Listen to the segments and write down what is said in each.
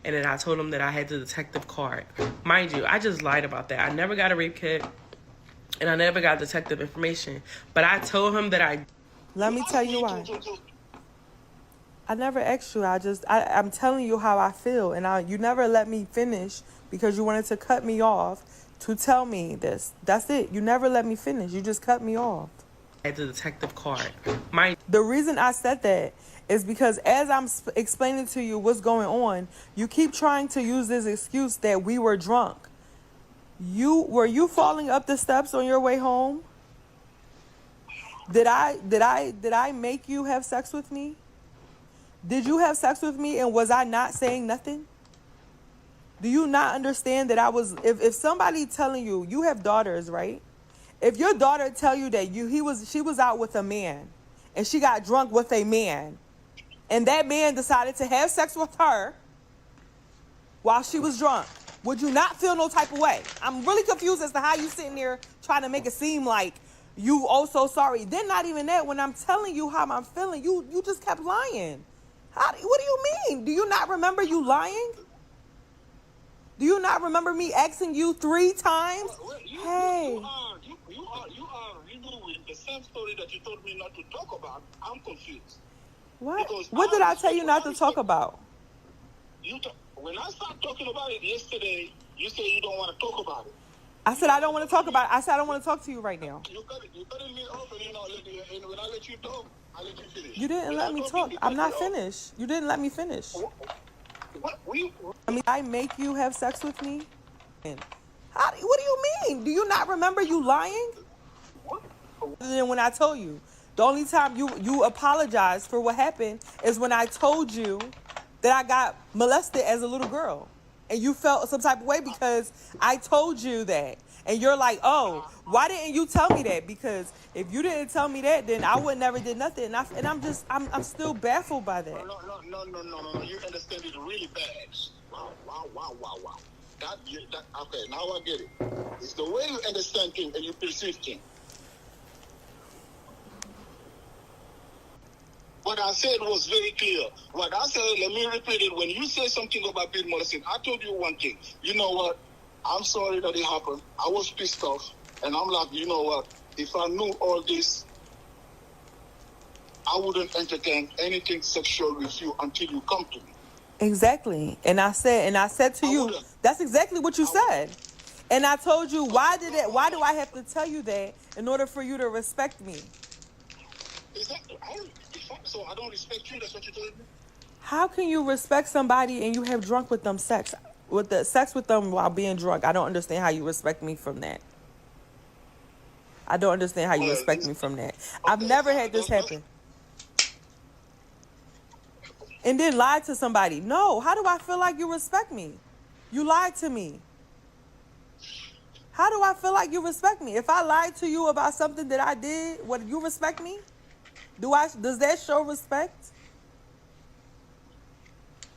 And then I told him that I had the detective card. Mind you, I just lied about that. I never got a rape kit, and I never got detective information. But I told him that I... Let me tell you why. I never asked you. I'm telling you how I feel. And you never let me finish because you wanted to cut me off to tell me this. That's it. You never let me finish. You just cut me off. I had the detective card. The reason I said that is because as I'm explaining to you what's going on, you keep trying to use this excuse that we were drunk. Were you falling up the steps on your way home? Did I make you have sex with me? Did you have sex with me and was I not saying nothing? Do you not understand that I was... If somebody telling you, you have daughters, right? If your daughter tell you that she was out with a man and she got drunk with a man and that man decided to have sex with her while she was drunk, would you not feel no type of way? I'm really confused as to how you sitting there trying to make it seem like you so sorry. Then not even that. When I'm telling you how I'm feeling, you just kept lying. What do you mean? Do you not remember you lying? Do you not remember me asking you 3 times? Hey. You are renewing the same story that you told me not to talk about. I'm confused. What? What did I tell you not to talk about? When I started talking about it yesterday, you said you don't want to talk about it. I said I don't want to talk about it. I said I don't want to talk to you right now. You cutting me off, and when I let you talk, I let you finish. You didn't let me talk. I'm not finished. You didn't let me finish. What? I make you have sex with me? What do you mean? Do you not remember you lying? What? Than when I told you. The only time you apologized for what happened is when I told you that I got molested as a little girl. And you felt some type of way because I told you that. And you're like, oh, why didn't you tell me that? Because if you didn't tell me that, then I would never did nothing. And I'm still baffled by that. No. You understand it really bad. Wow. Okay, now I get it. It's the way you understand things and you perceive things. What I said was very clear. What I said, let me repeat it. When you say something about being molested, I told you one thing. You know what? I'm sorry that it happened. I was pissed off. And I'm like, you know what? If I knew all this, I wouldn't entertain anything sexual with you until you come to me. Exactly. And I said to you, that's exactly what you said. And I told you, why do I have to tell you that in order for you to respect me? Exactly. So I don't respect you, that's what you told me? How can you respect somebody and you have drunk with them sex with them while being drunk? I don't understand how you respect me from that. I don't understand how you respect me from that. I've never had this happen. And then lied to somebody. No, how do I feel like you respect me? You lied to me. How do I feel like you respect me? If I lied to you about something that I did, would you respect me? Does that show respect?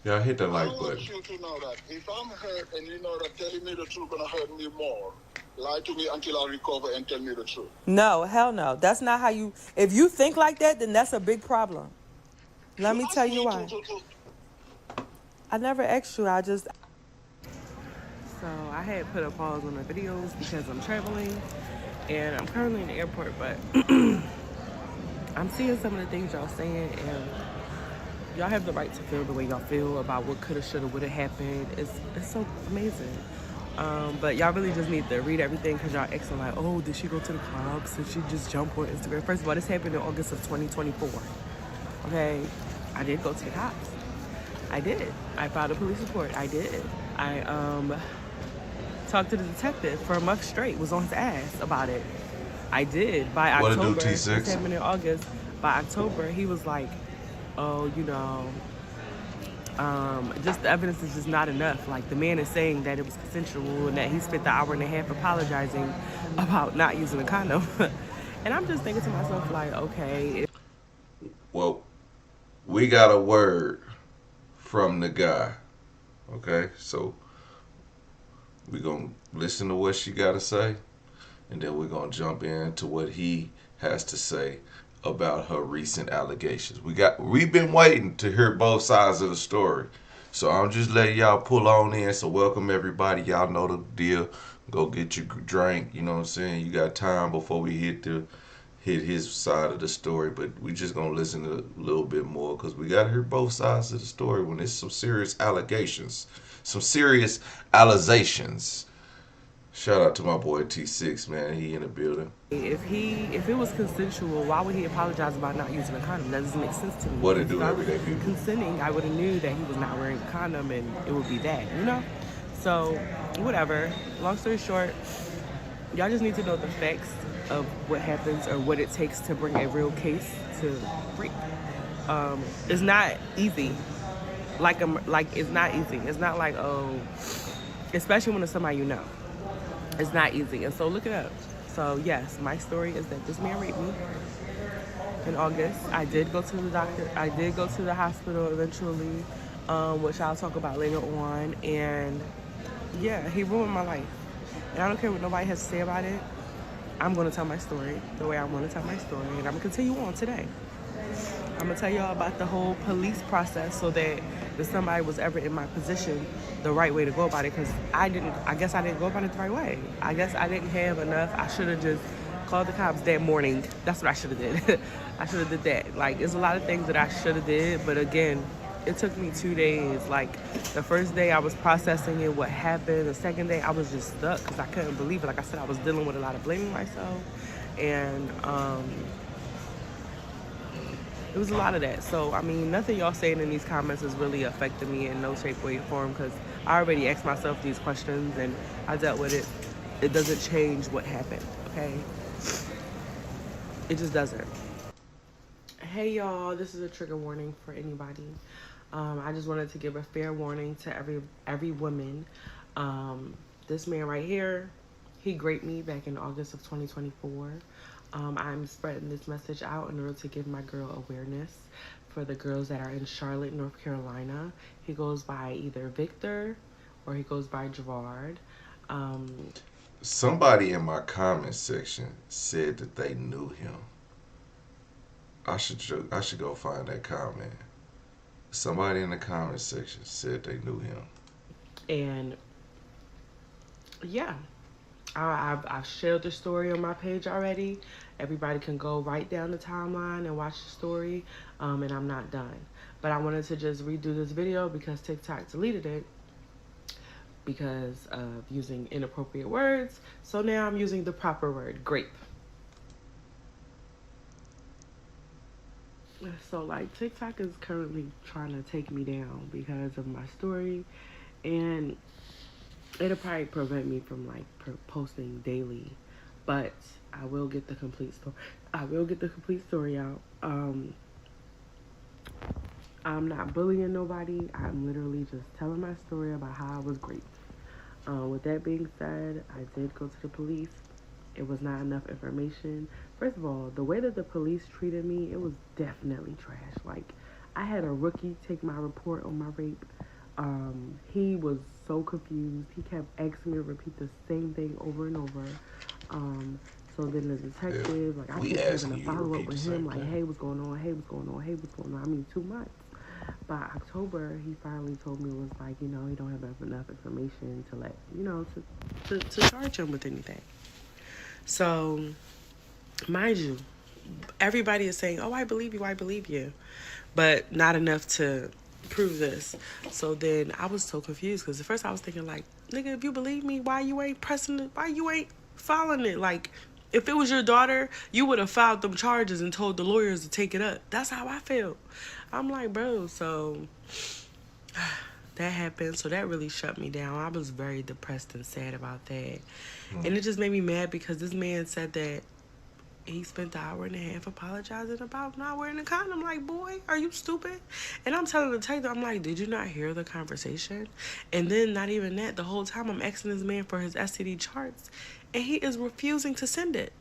Yeah, hit the like button. I want you to know that if I'm hurt and you know that telling me the truth gonna hurt me more, lie to me until I recover and tell me the truth. No, hell no. That's not how you... If you think like that, then that's a big problem. Let me tell you why. I never asked you. So I had put a pause on the videos because I'm traveling and I'm currently in the airport, but I'm seeing some of the things y'all saying, and y'all have the right to feel the way y'all feel about what coulda, shoulda, woulda happened. It's so amazing. But y'all really just need to read everything because y'all acting like, oh, did she go to the clubs? Did she just jump on Instagram? First of all, this happened in August of 2024. Okay, I did go take hops. I did. I filed a police report. I did. I talked to the detective for a month straight. Was on his ass about it. I did. By October, this happened in August. By October, he was like, oh, you know, just the evidence is just not enough. Like, the man is saying that it was consensual and that he spent the hour and a half apologizing about not using a condom. And I'm just thinking to myself, like, okay. Well, we got a word from the guy. Okay, so we're going to listen to what she got to say, and then we're going to jump into what he has to say about her recent allegations. We've been waiting to hear both sides of the story. So I'm just letting y'all pull on in. So welcome everybody. Y'all know the deal. Go get your drink. You know what I'm saying? You got time before we hit his side of the story. But we just gonna listen to a little bit more because we gotta hear both sides of the story when there's some serious allegations, some serious allegations. Shout out to my boy T6, man. He in the building. If it was consensual, why would he apologize about not using a condom? That doesn't make sense to me. What it If do I every was day, people? consenting, I would have knew that he was not wearing a condom, and it would be that, you know. So, whatever. Long story short, y'all just need to know the facts of what happens or what it takes to bring a real case to rape. It's not easy. Like it's not easy. It's not like, oh, especially when it's somebody you know. It's not easy. And so look it up. So yes, my story is that this man raped me in August. I did go to the doctor. I did go to the hospital eventually, which I'll talk about later on. And yeah, he ruined my life. And I don't care what nobody has to say about it. I'm going to tell my story the way I want to tell my story. And I'm going to continue on today. I'm going to tell y'all about the whole police process so that if somebody was ever in my position, the right way to go about it. Because I guess I didn't go about it the right way. I guess I didn't have enough. I should have just called the cops that morning. That's what I should have did. I should have did that. Like, there's a lot of things that I should have did. But again, it took me 2 days. Like, the first day I was processing it, what happened. The second day I was just stuck because I couldn't believe it. Like I said, I was dealing with a lot of blaming myself. And, it was a lot of that. So, I mean, nothing y'all saying in these comments is really affecting me in no shape, way, or form because I already asked myself these questions and I dealt with it. It doesn't change what happened, okay? It just doesn't. Hey, y'all. This is a trigger warning for anybody. I just wanted to give a fair warning to every woman. This man right here, he graped me back in August of 2024. I'm spreading this message out in order to give my girl awareness for the girls that are in Charlotte, North Carolina. He goes by either Victor or he goes by Gerard. Somebody in my comment section said that they knew him. I should go find that comment. Somebody in the comment section said they knew him. And yeah, I've shared the story on my page already. Everybody can go right down the timeline and watch the story. And I'm not done. But I wanted to just redo this video because TikTok deleted it because of using inappropriate words. So now I'm using the proper word, grape. So like TikTok is currently trying to take me down because of my story, and it'll probably prevent me from like posting daily, but I will get the complete story. I will get the complete story out. I'm not bullying nobody. I'm literally just telling my story about how I was raped. With that being said, I did go to the police. It was not enough information. First of all, the way that the police treated me, it was definitely trash. Like, I had a rookie take my report on my rape. He was so confused. He kept asking me to repeat the same thing over and over. So then the detective, like, I kept having a follow up with him, like, hey, what's going on? Hey, what's going on? Hey, what's going on? I mean, 2 months. By October, he finally told me, it was like, you know, he don't have enough information to let, you know, to charge him with anything. So, mind you, everybody is saying, oh, I believe you, but not enough to prove this. So then I was so confused because at first I was thinking like, nigga, if you believe me, why you ain't pressing it? Why you ain't filing it? Like, if it was your daughter, you would have filed them charges and told the lawyers to take it up. That's how I felt. I'm like, bro, so that happened. So that really shut me down. I was very depressed and sad about that. And it just made me mad because this man said that he spent an hour and a half apologizing about not wearing a condom. I'm like, boy, are you stupid? And I'm telling the detective, I'm like, did you not hear the conversation? And then not even that, the whole time I'm asking this man for his STD charts, and he is refusing to send it.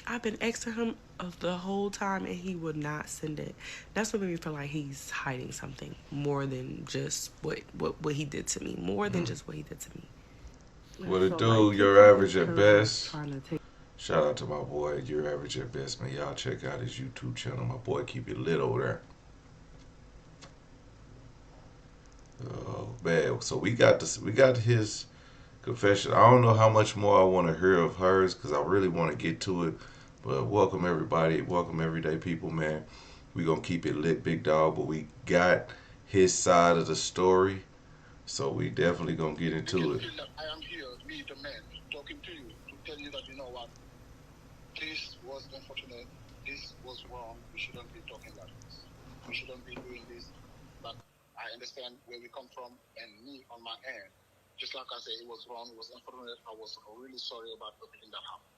I've been asking him the whole time, and he would not send it. That's what made me feel like he's hiding something more than just what he did to me. More than just what he did to me. What it do? Like, Your average at best. Take Shout out to my boy, Your Average at Best, man. Y'all check out his YouTube channel. My boy keep it lit over there. bad. So we got this. We got his confession. I don't know how much more I want to hear of hers because I really want to get to it. But welcome everybody. Welcome everyday people, man. We gonna keep it lit, big dog. But we got his side of the story, so we definitely gonna get into it. Feel that I am here, me the man, talking to you to tell you that you know what, this was unfortunate. This was wrong. We shouldn't be talking like this. We shouldn't be doing this. But I understand where we come from, and me on my end, just like I said, it was wrong. It was unfortunate. I was really sorry about everything that happened.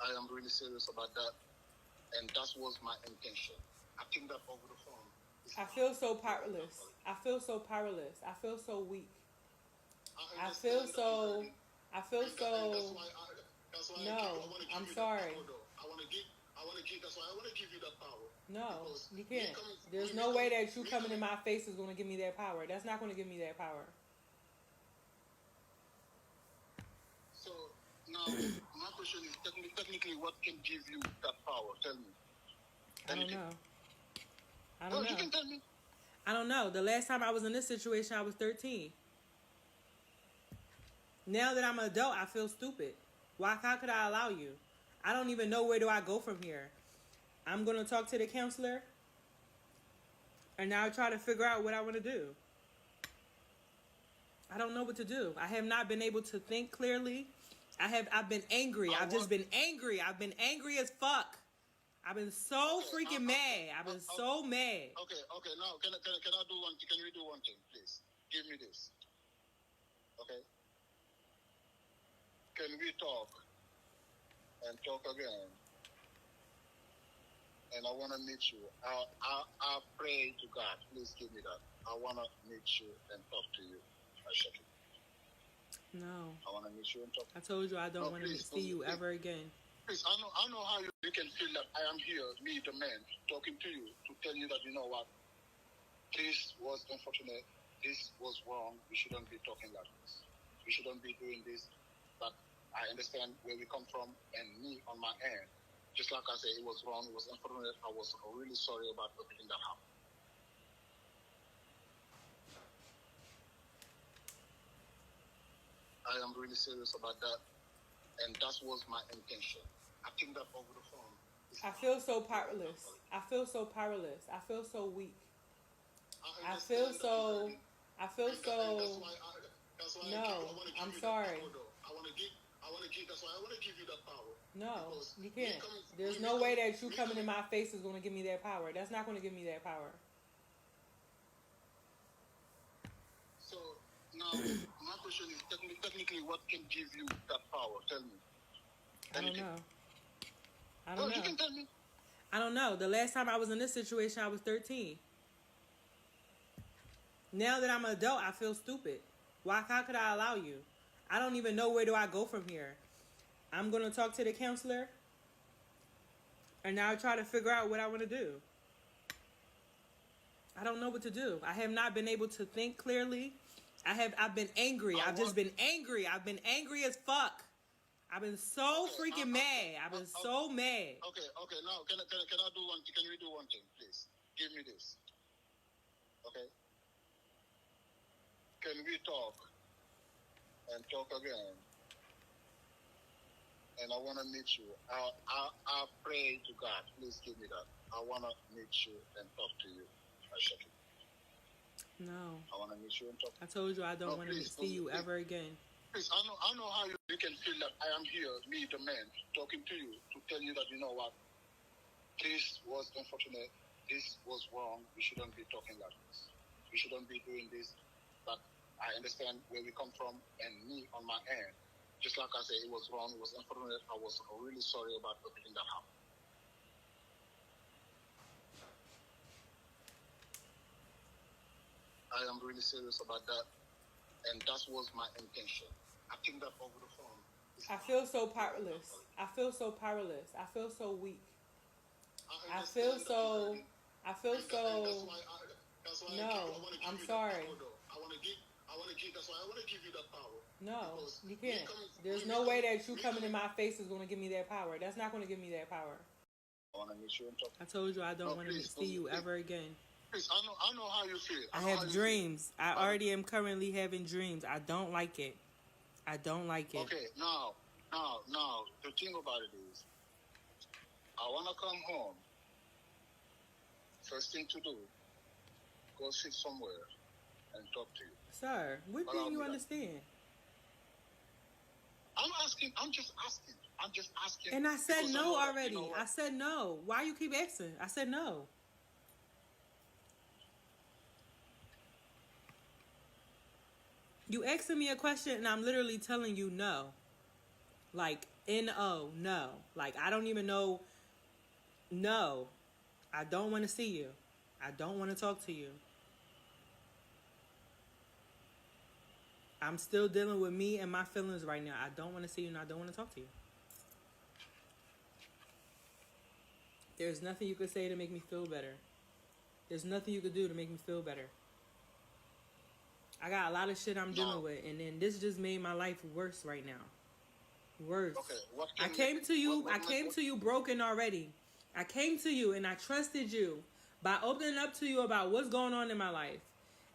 I am really serious about that, and that was my intention. I think that over the phone. I feel so powerless. I feel so powerless. I feel so weak. I feel so. That's why No, I'm sorry. I want to give. That's why I want to give you that power. No, you can't. There's no way that you coming in my face is going to give me that power. That's not going to give me that power. So now my question is technically what can give you that power? Tell me. I don't know. I No, don't you know. can tell me. I don't know. The last time I was in this situation, I was 13. Now that I'm an adult, I feel stupid. How could I allow you? I don't even know where do I go from here. I'm going to talk to the counselor, and now try to figure out what I want to do. I don't know what to do. I have not been able to think clearly. I've been angry. I've just been angry. I've been angry as fuck. I've been so freaking mad. I've been so mad. Okay. Now, can I do one? Can we do one thing, please? Give me this. Okay. Can we talk and talk again? And I want to meet you. I pray to God. Please give me that. I want to meet you and talk to you. No. I want to meet you and talk. I told you I don't want to see you ever again. Please, I know how you can feel that I am here, me the man, talking to you to tell you that you know what, this was unfortunate. This was wrong. We shouldn't be talking like this. We shouldn't be doing this. But I understand where we come from, and me on my end, just like I said, it was wrong. It was unfortunate. I was really sorry about everything that happened. I am really serious about that, and that was my intention. I think that over the phone. I feel so powerless. I feel so powerless. I feel so weak. I feel so. No, I'm sorry. I want to give. That's why I want to give you that power. No, you can't. There's no way that you coming in my face is going to give me that power. That's not going to give me that power. So now my question is technically what can give you that power? Tell me. I don't know. You can tell me. I don't know. The last time I was in this situation, I was 13. Now that I'm an adult, I feel stupid. How could I allow you? I don't even know where do I go from here. I'm going to talk to the counselor, and now try to figure out what I want to do. I don't know what to do. I have not been able to think clearly. I've been angry. I've just been angry. I've been angry as fuck. I've been so freaking mad. I've been so mad. Okay. Now, can I do one? Can we do one thing, please? Give me this. Okay. Can we talk and talk again? And I want to meet you. I pray to God. Please give me that. I want to meet you and talk to you. No. I want to meet you and talk. I told you I don't want to see you ever again. Please, I know how you can feel that I am here, me the man, talking to you to tell you that you know what, this was unfortunate. This was wrong. We shouldn't be talking like this. We shouldn't be doing this. But I understand where we come from, and me on my end, just like I said, it was wrong. It was unfortunate. I was really sorry about everything that happened. I am really serious about that, and that was my intention. I think that over the phone. I feel so powerless. I feel so powerless. I feel so weak. I feel so. No, I'm sorry. I want to give. That's why I want to give you that power. No, you can't. There's no way that you coming in my face is going to give me that power. That's not going to give me that power. I want to meet you and talk. I told you I don't want to please, see you please. ever again. Please, I know how you feel. I know how have you dreams. feel. I already am currently having dreams. I don't like it. I don't like it. Okay, now, the thing about it is, I want to come home. First thing to do, go sit somewhere and talk to you. Sir, what didn't you understand? I'm just asking. And I said no already. You know I said no. Why you keep asking? I said no. You asking me a question and I'm literally telling you no. Like, N-O, no. Like, I don't even know. No. I don't want to see you. I don't want to talk to you. I'm still dealing with me and my feelings right now. I don't want to see you and I don't want to talk to you. There's nothing you could say to make me feel better. There's nothing you could do to make me feel better. I got a lot of shit I'm dealing with, and then this just made my life worse right now. Worse. Okay, I came to you broken already. I came to you and I trusted you by opening up to you about what's going on in my life.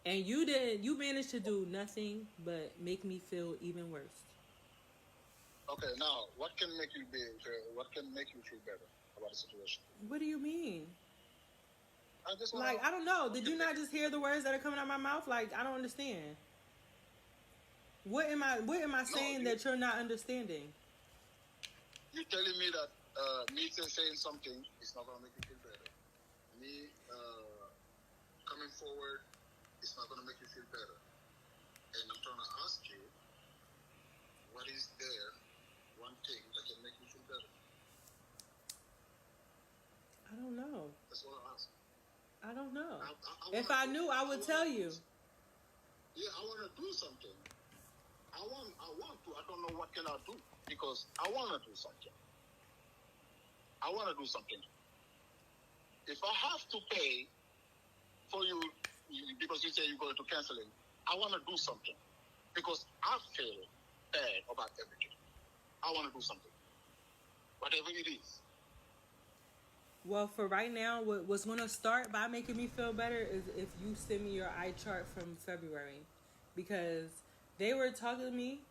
And you managed to do nothing but make me feel even worse. Okay, now what can make you feel better about the situation? What do you mean? I don't know. Did you not just hear the words that are coming out of my mouth? Like, I don't understand. What am I saying that you're not understanding? You're telling me that me saying something is not gonna make you feel better. Me coming forward is not gonna make you feel better. And I'm trying to ask you, what is there one thing that can make you feel better? I don't know. That's what I ask. I don't know. If I knew, I would tell you. Yeah, I want to do something. I want to. I don't know what can I do because I want to do something. I want to do something. If I have to pay for you because you say you're going to canceling, I want to do something because I feel bad about everything. I want to do something, whatever it is. Well, for right now, what's going to start by making me feel better is if you send me your eye chart from February. Because they were talking to me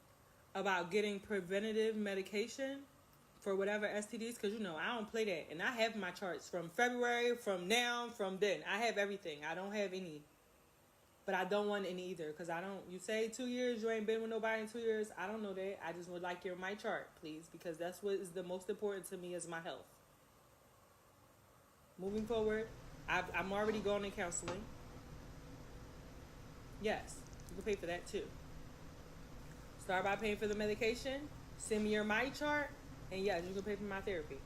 about getting preventative medication for whatever STDs. Because, I don't play that. And I have my charts from February, from now, from then. I have everything. I don't have any. But I don't want any either. Because you say 2 years, you ain't been with nobody in 2 years. I don't know that. I just would like your my chart, please. Because that's what is the most important to me is my health. Moving forward, I'm already going to counseling. Yes, you can pay for that too. Start by paying for the medication. Send me your my chart. And yes, you can pay for my therapy.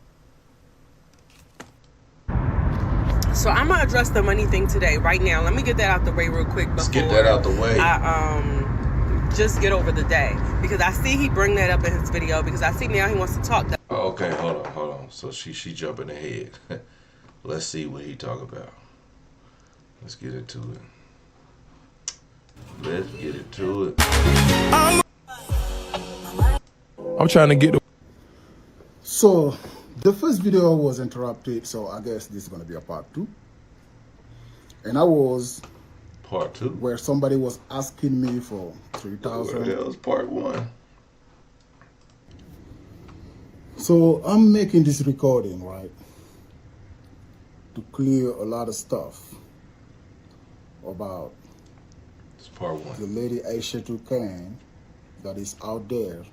So I'm going to address the money thing today, right now. Let me get that out the way real quick. Let's get that out the way. I just get over the day. Because I see he bring that up in his video. Because I see now he wants to talk. Oh, okay, hold on. So she jumping ahead. Let's see what he talk about. Let's get into it. I'm trying to get the... So, the first video was interrupted, so I guess this is going to be a part 2. And I was... Part 2? Where somebody was asking me for 3,000. That was part 1. So, I'm making this recording, right? To clear a lot of stuff about it's part 1. The lady Aisha that is out there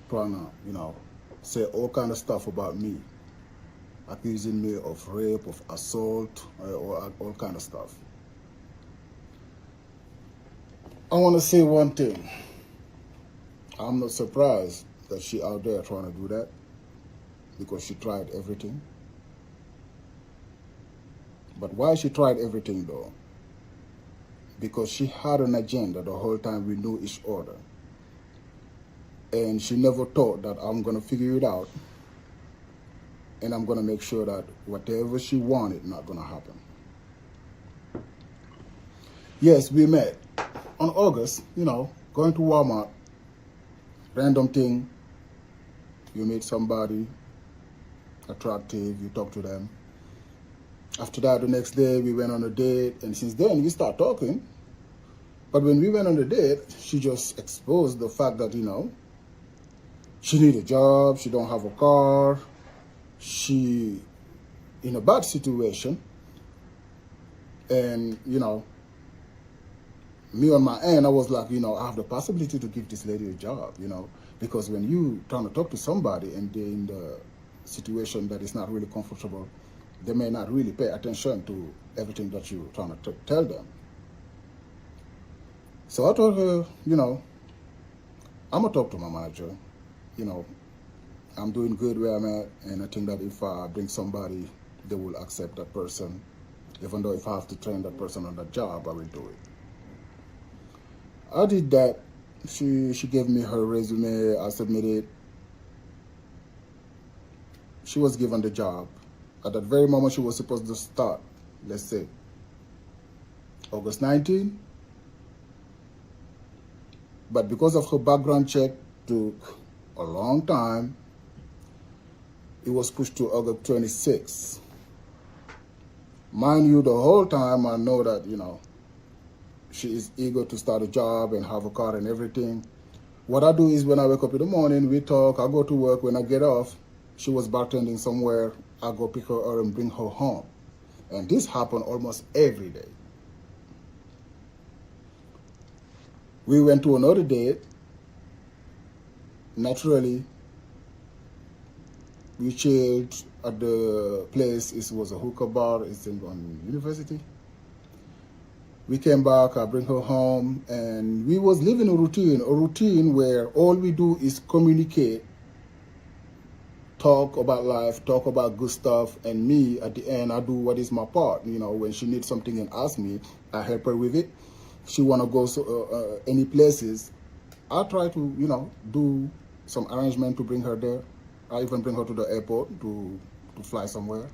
trying to, say all kind of stuff about me, accusing me of rape, of assault, or all kind of stuff. I want to say one thing. I'm not surprised that she out there trying to do that because she tried everything. But why she tried everything though? Because she had an agenda the whole time we knew each other. And she never thought that I'm going to figure it out. And I'm going to make sure that whatever she wanted not going to happen. Yes, we met on August, going to Walmart. Random thing. You meet somebody attractive. You talk to them. After that, the next day, we went on a date. And since then, we start talking. But when we went on the date, she just exposed the fact that, she need a job. She don't have a car. She in a bad situation. And, me on my end, I was like, I have the possibility to give this lady a job, because when you trying to talk to somebody and they're in the situation that is not really comfortable, they may not really pay attention to everything that you're trying to tell them. So I told her, I'm going to talk to my manager. I'm doing good where I'm at, and I think that if I bring somebody, they will accept that person. Even though if I have to train that person on that job, I will do it. I did that. She gave me her resume. I submitted. She was given the job. At that very moment, she was supposed to start, let's say, August 19. But because of her background check took a long time, it was pushed to August 26. Mind you, the whole time I know that, she is eager to start a job and have a car and everything. What I do is when I wake up in the morning, we talk, I go to work. When I get off, she was bartending somewhere. I go pick her up and bring her home. And this happened almost every day. We went to another date. Naturally, we chilled at the place. It was a hookah bar. It's on University. We came back, I bring her home, and we was living a routine where all we do is communicate, talk about life, talk about good stuff, and me, at the end, I do what is my part. When she needs something and asks me, I help her with it. She want to go any places, I try to, do some arrangement to bring her there. I even bring her to the airport to fly somewhere.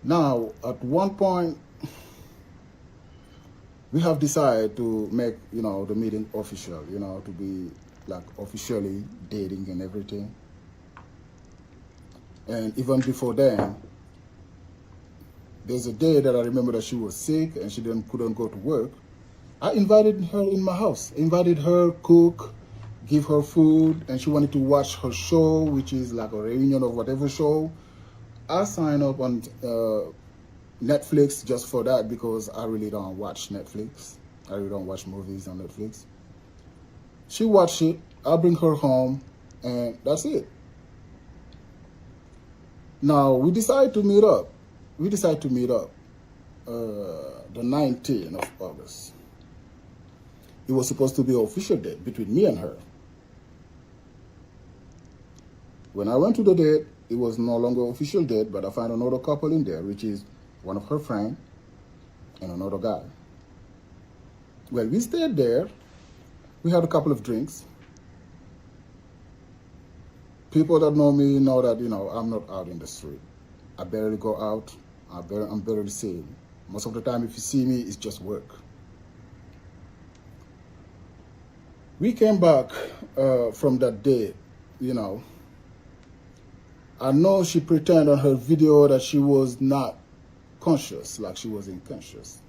Now, at one point, we have decided to make, the meeting official, to be like officially dating and everything. And even before then, there's a day that I remember that she was sick and she couldn't go to work. I invited her in my house, invited her, cook, give her food, and she wanted to watch her show, which is like a reunion of whatever show. I signed up on Netflix just for that because I really don't watch Netflix. I really don't watch movies on Netflix. She watched it, I bring her home, and that's it. Now, we decide to meet up. The 19th of August. It was supposed to be an official date between me and her. When I went to the date, it was no longer an official date, but I found another couple in there, which is one of her friends and another guy. Well, we stayed there. We had a couple of drinks. People that know me know that, I'm not out in the street. I barely go out. I'm barely seen. Most of the time, if you see me, it's just work. We came back from that date, I know she pretended on her video that she was not conscious, like she was unconscious.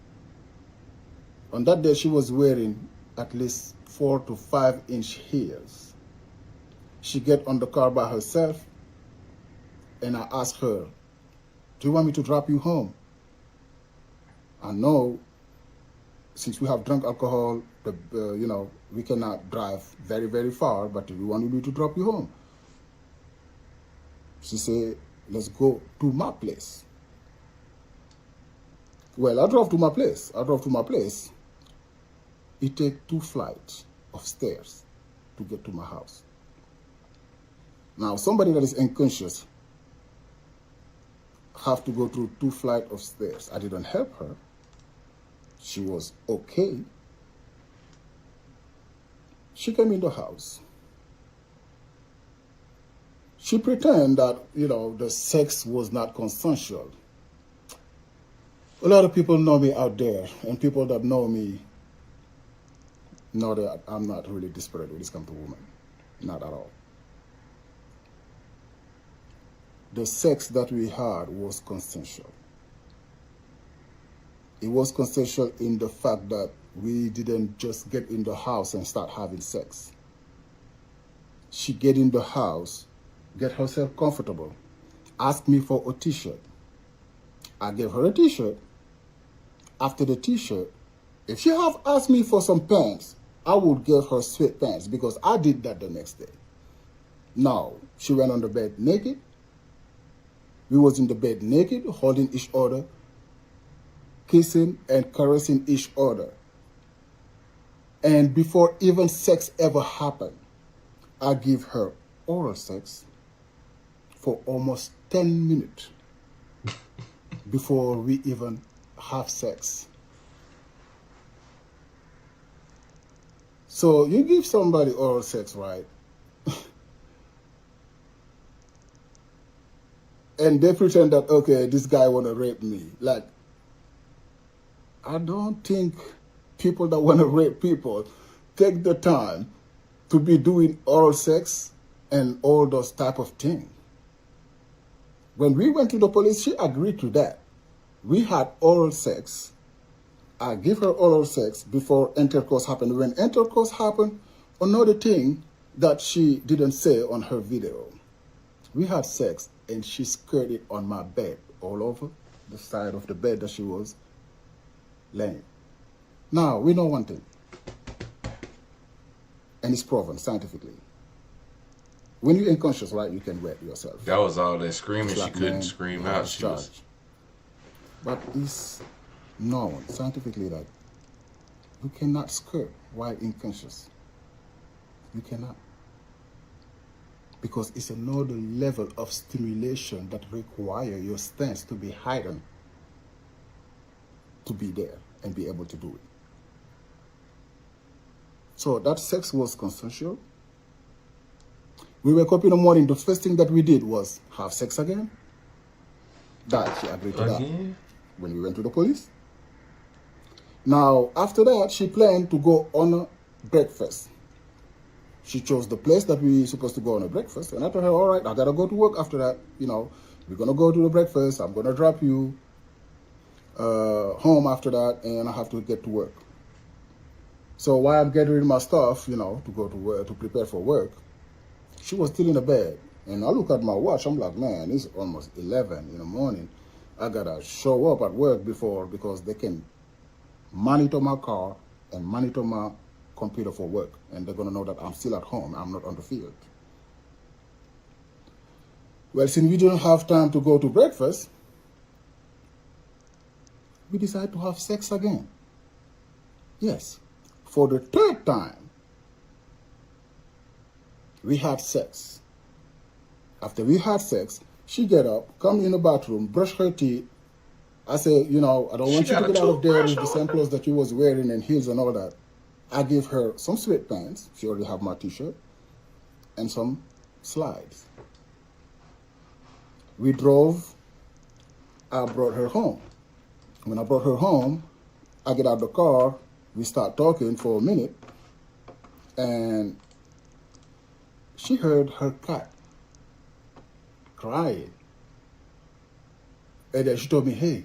On that day, she was wearing at least 4 to 5 inch heels. She get on the car by herself, and I asked her, do you want me to drop you home? I know, since we have drunk alcohol, we cannot drive very, very far, but do you want me to drop you home? She said, let's go to my place. Well, I drove to my place. It takes 2 flights of stairs to get to my house. Now, somebody that is unconscious have to go through 2 flights of stairs. I didn't help her. She was okay. She came in the house. She pretended that, the sex was not consensual. A lot of people know me out there, and people that know me know that I'm not really desperate when it comes to women. Not at all. the sex that we had was consensual. It was consensual in the fact that we didn't just get in the house and start having sex. She get in the house, get herself comfortable, asked me for a t-shirt. I gave her a t-shirt. After the t-shirt, if she have asked me for some pants, I would give her sweatpants because I did that the next day. Now, she went on the bed naked. We was in the bed naked, holding each other, kissing and caressing each other. And before even sex ever happened, I give her oral sex for almost 10 minutes before we even have sex. So you give somebody oral sex, right? And they pretend that, okay, this guy want to rape me. Like, I don't think people that want to rape people take the time to be doing oral sex and all those type of things. When we went to the police, she agreed to that. We had oral sex. I give her oral sex before intercourse happened. When intercourse happened, another thing that she didn't say on her video, we had sex and she skirted on my bed all over the side of the bed that she was laying. Now, we know one thing, and it's proven scientifically. When you're unconscious, right, you can wet yourself. That was all that screaming. She Blackmail, couldn't scream out. She was... But it's known scientifically that you cannot skirt while unconscious. You cannot. Because it's another level of stimulation that require your stance to be heightened to be there and be able to do it. So that sex was consensual. We wake up in the morning, the first thing that we did was have sex again. That she agreed to that when we went to the police. Now, after that, she planned to go on a breakfast. She chose the place that we were supposed to go on a breakfast. And I told her, all right, I got to go to work after that. You know, we're going to go to the breakfast. I'm going to drop you home after that, and I have to get to work. So while I'm getting my stuff, you know, to go to work, to prepare for work, she was still in the bed. And I look at my watch. I'm like, man, it's almost 11 in the morning. I got to show up at work because they can monitor my car and monitor my computer for work. And they're going to know that I'm still at home. I'm not on the field. Well, since we didn't have time to go to breakfast, we decided to have sex again. Yes. For the third time, we had sex. After we had sex, she get up, come in the bathroom, brush her teeth. I say, you know, I don't want you to get out of there with the same clothes that you was wearing and heels and all that. I give her some sweatpants. She already have my t-shirt. And some slides. We drove. I brought her home. When I brought her home, I get out of the car. We start talking for a minute. And she heard her cat crying. And then she told me, hey,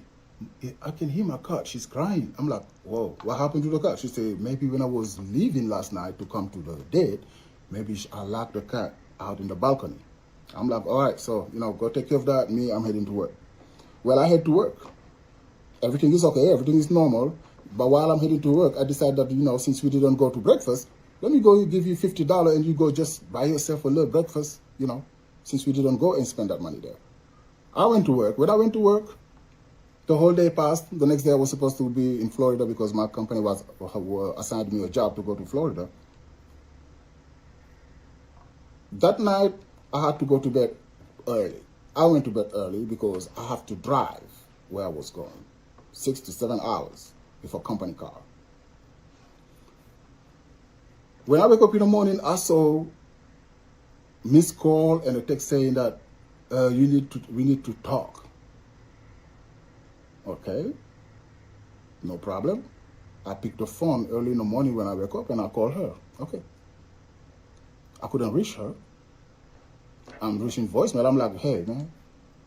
I can hear my cat. She's crying. I'm like, whoa, what happened to the cat? She said, maybe when I was leaving last night to come to the date, maybe I locked the cat out in the balcony. I'm like, all right, so, you know, go take care of that. Me, I'm heading to work. Well, I head to work. Everything is okay. Everything is normal. But while I'm heading to work, I decided that, you know, since we didn't go to breakfast, let me go give you $50 and you go just buy yourself a little breakfast, you know, since we didn't go and spend that money there. I went to work. When I went to work, the whole day passed. The next day I was supposed to be in Florida because my company was assigned me a job to go to Florida. That night, I had to go to bed early. I went to bed early because I have to drive where I was going, 6 to 7 hours with a company car. When I wake up in the morning, I saw missed call and a text saying that we need to talk. Okay, no problem. I picked the phone early in the morning when I wake up and I call her. Okay. I couldn't reach her. I'm reaching voicemail. I'm like, hey, man,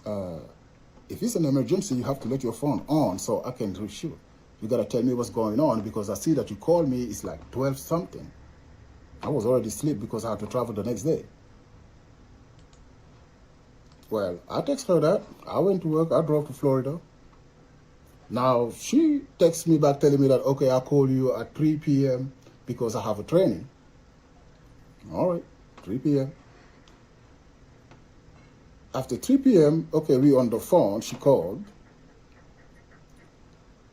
if it's an emergency, you have to let your phone on so I can reach you. You got to tell me what's going on because I see that you called me. It's like 12 something. I was already asleep because I had to travel the next day. Well, I text her that. I went to work. I drove to Florida. Now, she texts me back telling me that, okay, I'll call you at 3 p.m. because I have a training. All right, 3 p.m. After 3 p.m., okay, we on the phone, she called.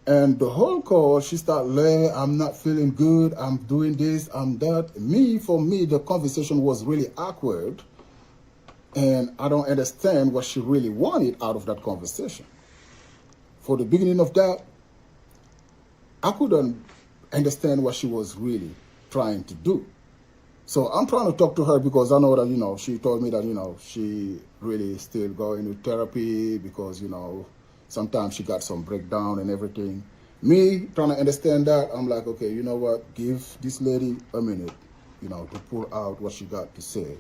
And the whole call, she started, I'm not feeling good, I'm doing this, I'm that. For me, the conversation was really awkward. And I don't understand what she really wanted out of that conversation. For the beginning of that, I couldn't understand what she was really trying to do. So I'm trying to talk to her because I know that, she told me that, she really still going to therapy because, sometimes she got some breakdown and everything. Me trying to understand that, I'm like, okay, you know what? Give this lady a minute, to pull out what she got to say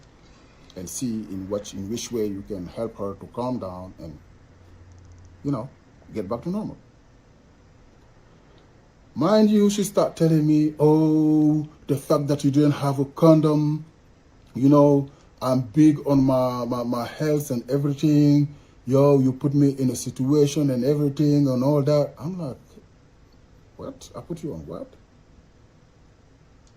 and see in which way you can help her to calm down and, get back to normal. Mind you, she start telling me, oh, the fact that you didn't have a condom, I'm big on my health and everything. Yo, you put me in a situation and everything and all that. I'm like, what? I put you on what?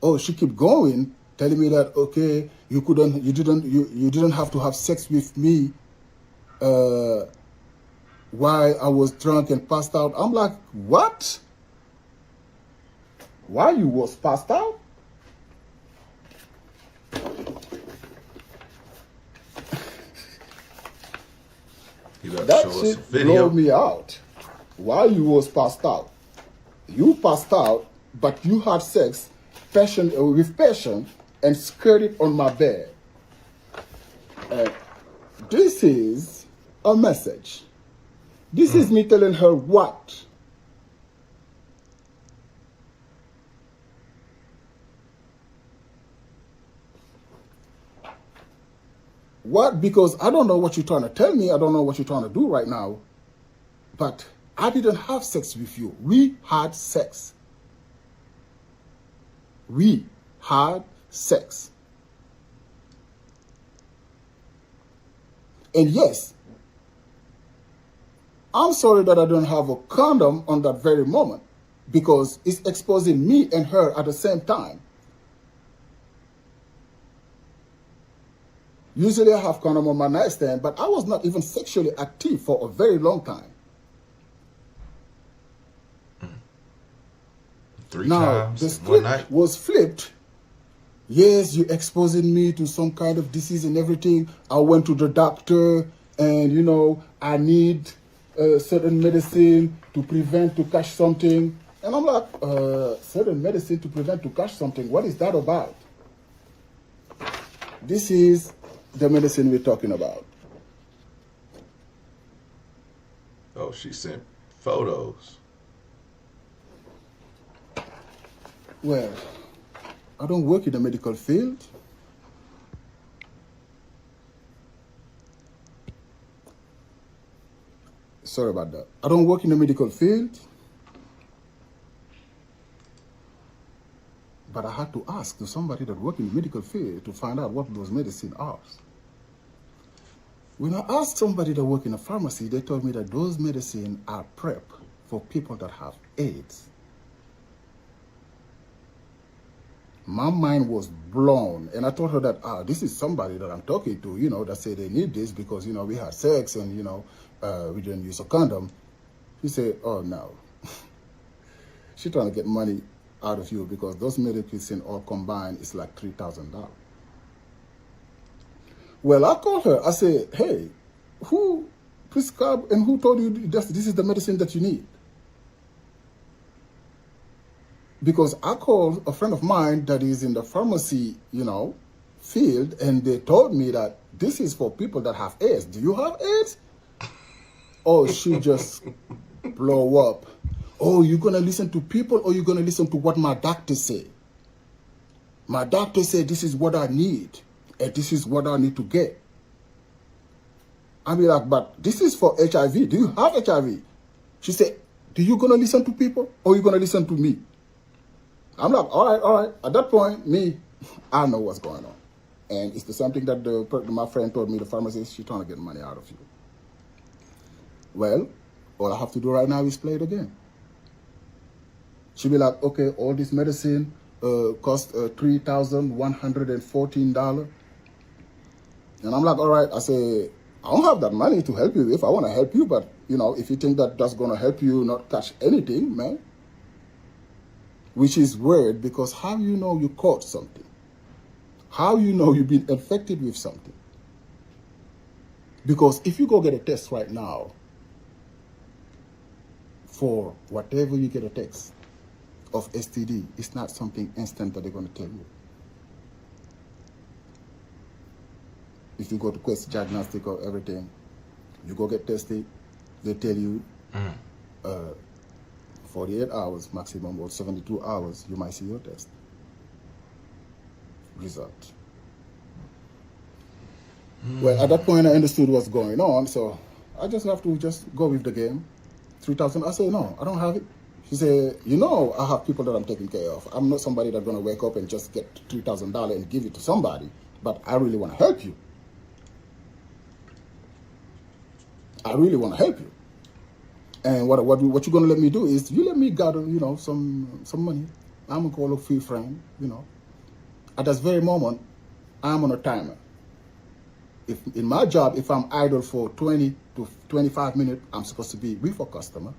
Oh, she kept going, telling me that, okay, you didn't have to have sex with me while I was drunk and passed out. I'm like, what? Why you was passed out? That shit blew me out. Why you was passed out? You passed out, but you had sex with passion and skirted on my bed. This is a message. This is me telling her what? What? Because I don't know what you're trying to tell me. I don't know what you're trying to do right now. But I didn't have sex with you. We had sex. We had sex. And yes, I'm sorry that I don't have a condom on that very moment because it's exposing me and her at the same time. Usually I have condom on my nightstand, but I was not even sexually active for a very long time. Three times the one night script was flipped. Yes, you're exposing me to some kind of disease and everything. I went to the doctor and, I need certain medicine to catch something. And I'm like, certain medicine to catch something? What is that about? This is the medicine we're talking about. Oh, she sent photos. Well, I don't work in the medical field. Sorry about that. I don't work in the medical field. But I had to ask to somebody that works in the medical field to find out what those medicines are. When I asked somebody that works in a pharmacy, they told me that those medicines are PrEP for people that have AIDS. My mind was blown. And I told her that, this is somebody that I'm talking to, that say they need this because, we had sex and, we didn't use a condom. She said, oh, no. She's trying to get money out of you because those medicines all combined is like $3,000. Well, I called her. I said, hey, who prescribed and who told you this is the medicine that you need? Because I called a friend of mine that is in the pharmacy, field, and they told me that this is for people that have AIDS. Do you have AIDS? Oh, she just blow up. Oh, you're going to listen to people or you're going to listen to what my doctor said? My doctor said this is what I need and this is what I need to get. I'll be like, but this is for HIV. Do you have HIV? She said, do you going to listen to people or you going to listen to me? I'm like, all right. At that point, I know what's going on. And it's the same thing that my friend told me, the pharmacist, she's trying to get money out of you. Well, all I have to do right now is play it again. She'll be like, okay, all this medicine cost $3,114. And I'm like, all right. I say, I don't have that money to help you if I want to help you, but, if you think that that's going to help you not catch anything, man, which is weird because how you know you caught something? How you know you've been infected with something? Because if you go get a test right now, for whatever you get a test of STD, it's not something instant that they're going to tell you. If you go to Quest Diagnostic or everything, you go get tested, they tell you 48 hours maximum or 72 hours, you might see your test result. Well, at that point, I understood what's going on, so I just have to go with the game. 3,000. I say, no, I don't have it. She said, I have people that I'm taking care of. I'm not somebody that's going to wake up and just get $3,000 and give it to somebody, but I really want to help you. I really want to help you. And what you're going to let me do is you let me gather, some money. I'm going to call a few friends, At this very moment, I'm on a timer. If in my job, if I'm idle for 20 to 25 minutes, I'm supposed to be with a customer.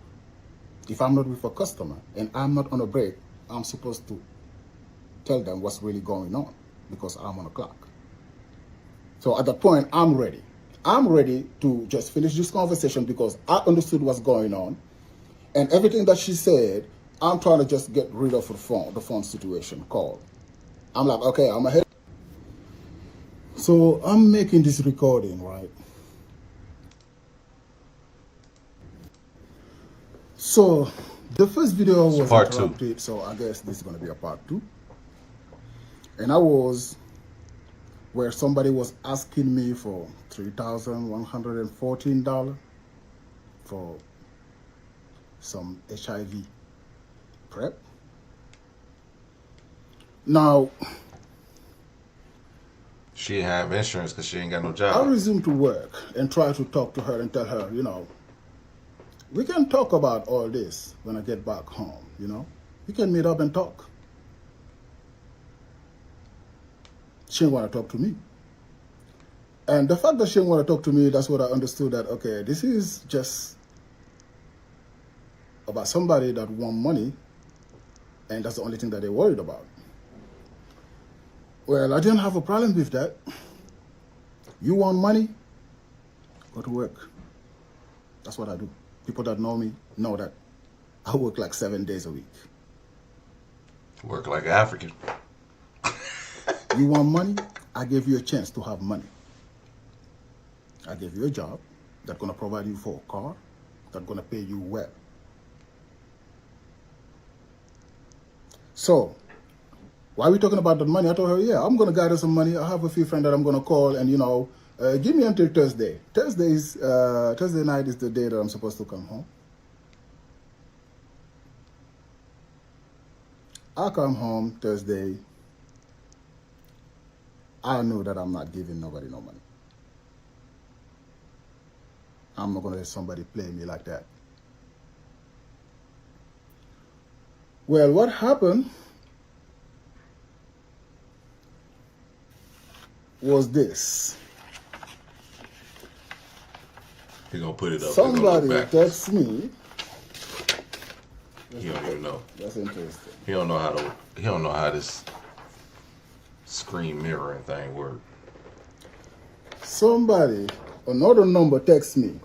If I'm not with a customer and I'm not on a break, I'm supposed to tell them what's really going on because I'm on a clock. So at that point, I'm ready. I'm ready to just finish this conversation because I understood what's going on. And everything that she said, I'm trying to just get rid of the phone situation call. I'm like, okay, I'm ahead. So I'm making this recording, right? So the first video was part interrupted, so I guess this is going to be a part 2. And I was where somebody was asking me for $3,114 for some HIV prep. Now, she didn't have insurance because she ain't got no I job. resumed to work and try to talk to her and tell her, we can talk about all this when I get back home, We can meet up and talk. She didn't want to talk to me. And the fact that she didn't want to talk to me, that's what I understood that, okay, this is just about somebody that want money, and that's the only thing that they're worried about. Well, I didn't have a problem with that. You want money? Go to work. That's what I do. People that know me know that I work like 7 days a week. Work like an African. You want money? I gave you a chance to have money. I gave you a job that's going to provide you for a car, that's going to pay you well. So, why are we talking about that money? I told her, yeah, I'm going to gather some money. I have a few friends that I'm going to call and, give me until Thursday. Thursday night is the day that I'm supposed to come home. I come home Thursday. I know that I'm not giving nobody no money. I'm not going to let somebody play me like that. Well, what happened was this. He gonna put it up. Somebody texts me. He don't even know. That's interesting. He don't know how this screen mirroring thing works. Somebody, another number texts me.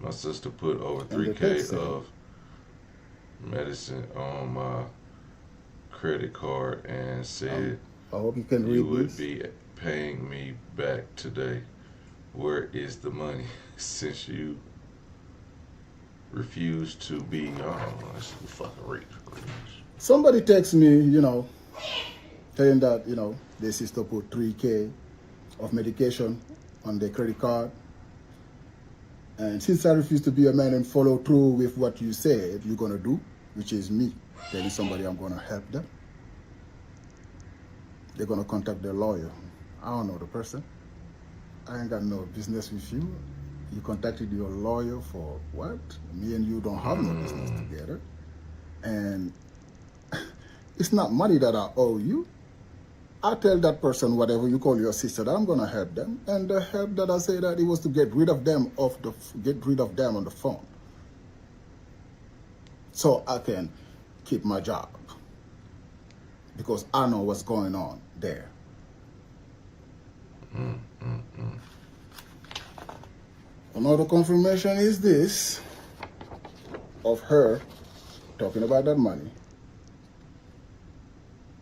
My sister put over 3K of medicine on my credit card and said I hope you can read you would this. be paying me back today. Where is the money? Since you refuse to be let's fucking read. Somebody texts me, telling that, you know, their sister put 3K of medication on their credit card. And since I refuse to be a man and follow through with what you said you're going to do, which is me telling somebody I'm going to help them, they're going to contact their lawyer. I don't know the person. I ain't got no business with you. You contacted your lawyer for what? Me and you don't have no business together. And it's not money that I owe you. I tell that person, whatever you call your sister, that I'm gonna help them. And the help that I say that it was to get rid of them on the phone. So I can keep my job. Because I know what's going on there. Another confirmation is this, of her talking about that money.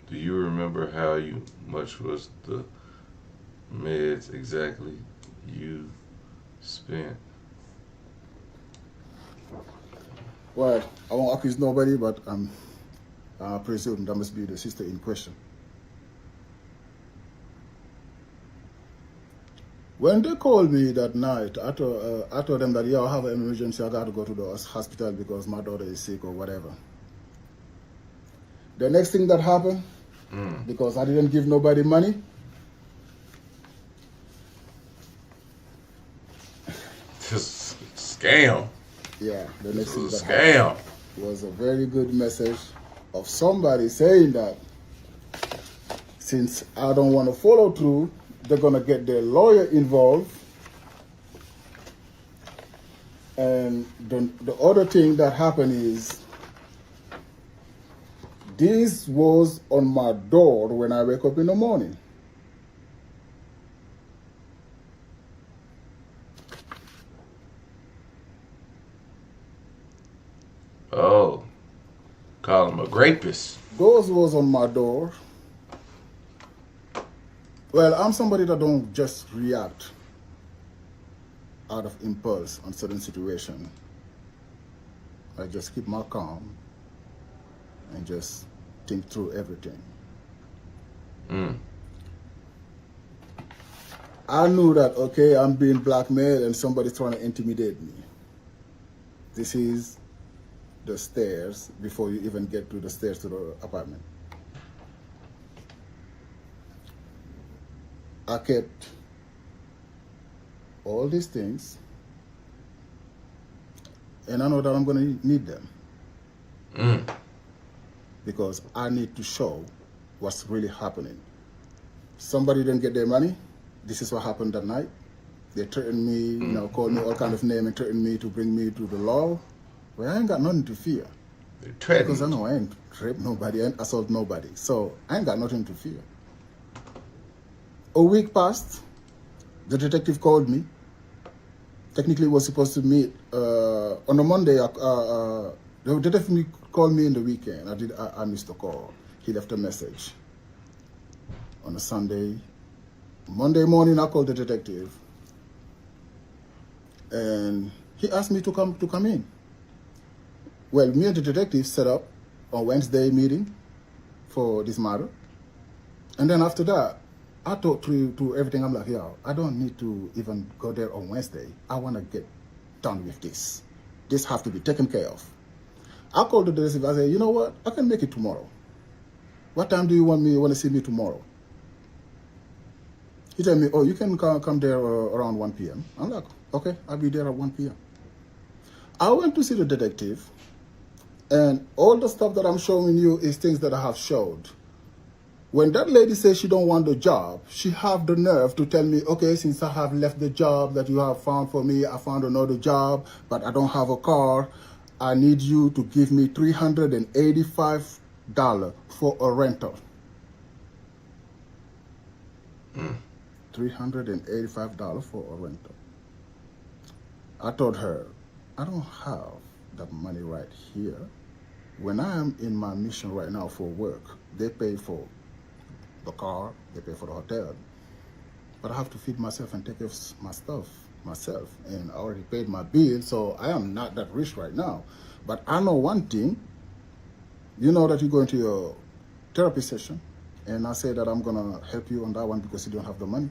Do you remember how much was the meds exactly you spent? Well, I won't accuse nobody, but I presume that must be the sister in question. When they called me that night, I told them that, yeah, I have an emergency, I got to go to the hospital because my daughter is sick or whatever. The next thing that happened, because I didn't give nobody money, Just scam. yeah, the next thing that Scam. happened was a very good message of somebody saying that since I don't want to follow through, they're going to get their lawyer involved. And the other thing that happened is, this was on my door when I wake up in the morning. Oh, call him a grapist. Those was on my door. Well, I'm somebody that don't just react out of impulse on certain situation. I just keep my calm and just think through everything. I knew that, okay, I'm being blackmailed and somebody's trying to intimidate me. This is the stairs before you even get to the stairs to the apartment. I kept all these things, and I know that I'm going to need them. Because I need to show what's really happening. Somebody didn't get their money. This is what happened that night. They threatened me, you know, called me all kind of names and threatened me to bring me to the law. Well, I ain't got nothing to fear. They threatened. Because I know I ain't raped nobody, I ain't assault nobody. So I ain't got nothing to fear. A week passed. The detective called me. Technically, was supposed to meet on a Monday. The detective called me in the weekend. I missed the call. He left a message on a Sunday. Monday morning, I called the detective, and he asked me to come in. Well, me and the detective set up a Wednesday meeting for this matter, and then after that, I talked through everything. I'm like, yo, I don't need to even go there on Wednesday. I want to get done with this. This have to be taken care of. I called the detective. I said, you know what? I can make it tomorrow. What time do you want to see me tomorrow? He told me, oh, you can come there around 1 p.m. I'm like, okay, I'll be there at 1 p.m. I went to see the detective, and all the stuff that I'm showing you is things that I have showed. When that lady says she don't want the job, she have the nerve to tell me, okay, since I have left the job that you have found for me, I found another job, but I don't have a car. I need you to give me $385 for a rental. $385 for a rental. I told her, I don't have that money right here. When I am in my mission right now for work, they pay for the car, they pay for the hotel. But I have to feed myself and take care of my stuff myself. And I already paid my bill, so I am not that rich right now. But I know one thing. You know that you go into your therapy session And I said that I'm gonna help you on that one because you don't have the money.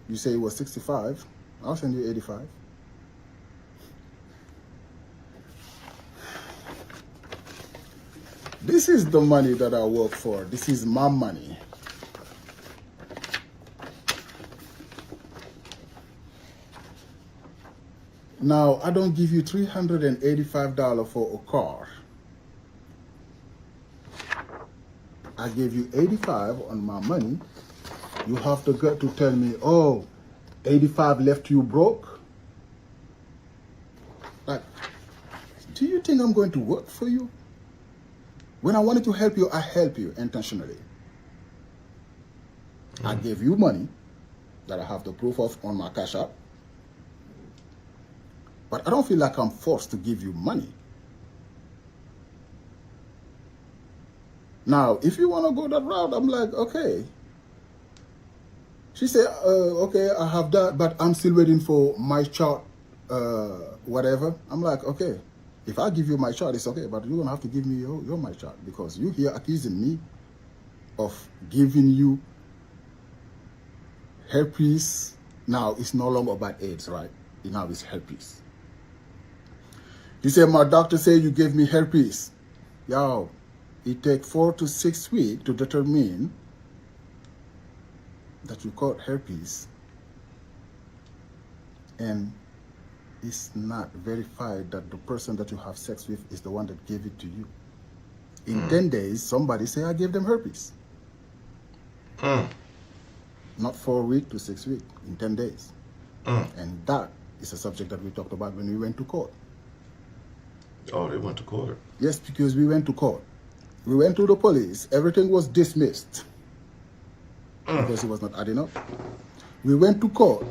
You say it was 65, I'll send you 85. This is the money that I work for. This is my money. Now, I don't give you $385 for a car. I gave you 85 on my money. You have the gut to tell me, oh, 85 left you broke? Like, do you think I'm going to work for you? When I wanted to help you, I help you intentionally. I gave you money that I have the proof of on my Cashapp. But I don't feel like I'm forced to give you money. Now, if you want to go that route, I'm like, okay. She said, okay, I have that, but I'm still waiting for my chart, whatever. I'm like, okay, if I give you my chart, it's okay, but you're going to have to give me your my chart because you here accusing me of giving you herpes. Now, it's no longer about AIDS, right? Now it's herpes. He said, my doctor said you gave me herpes. Yo, it takes 4 to 6 weeks to determine that you caught herpes. And it's not verified that the person that you have sex with is the one that gave it to you. In 10 days, somebody say, I gave them herpes. Not 4 weeks to 6 weeks, in 10 days. And that is a subject that we talked about when we went to court. Oh, they went to court. Yes, because we went to court. We went to the police. Everything was dismissed because it was not adding up. We went to court.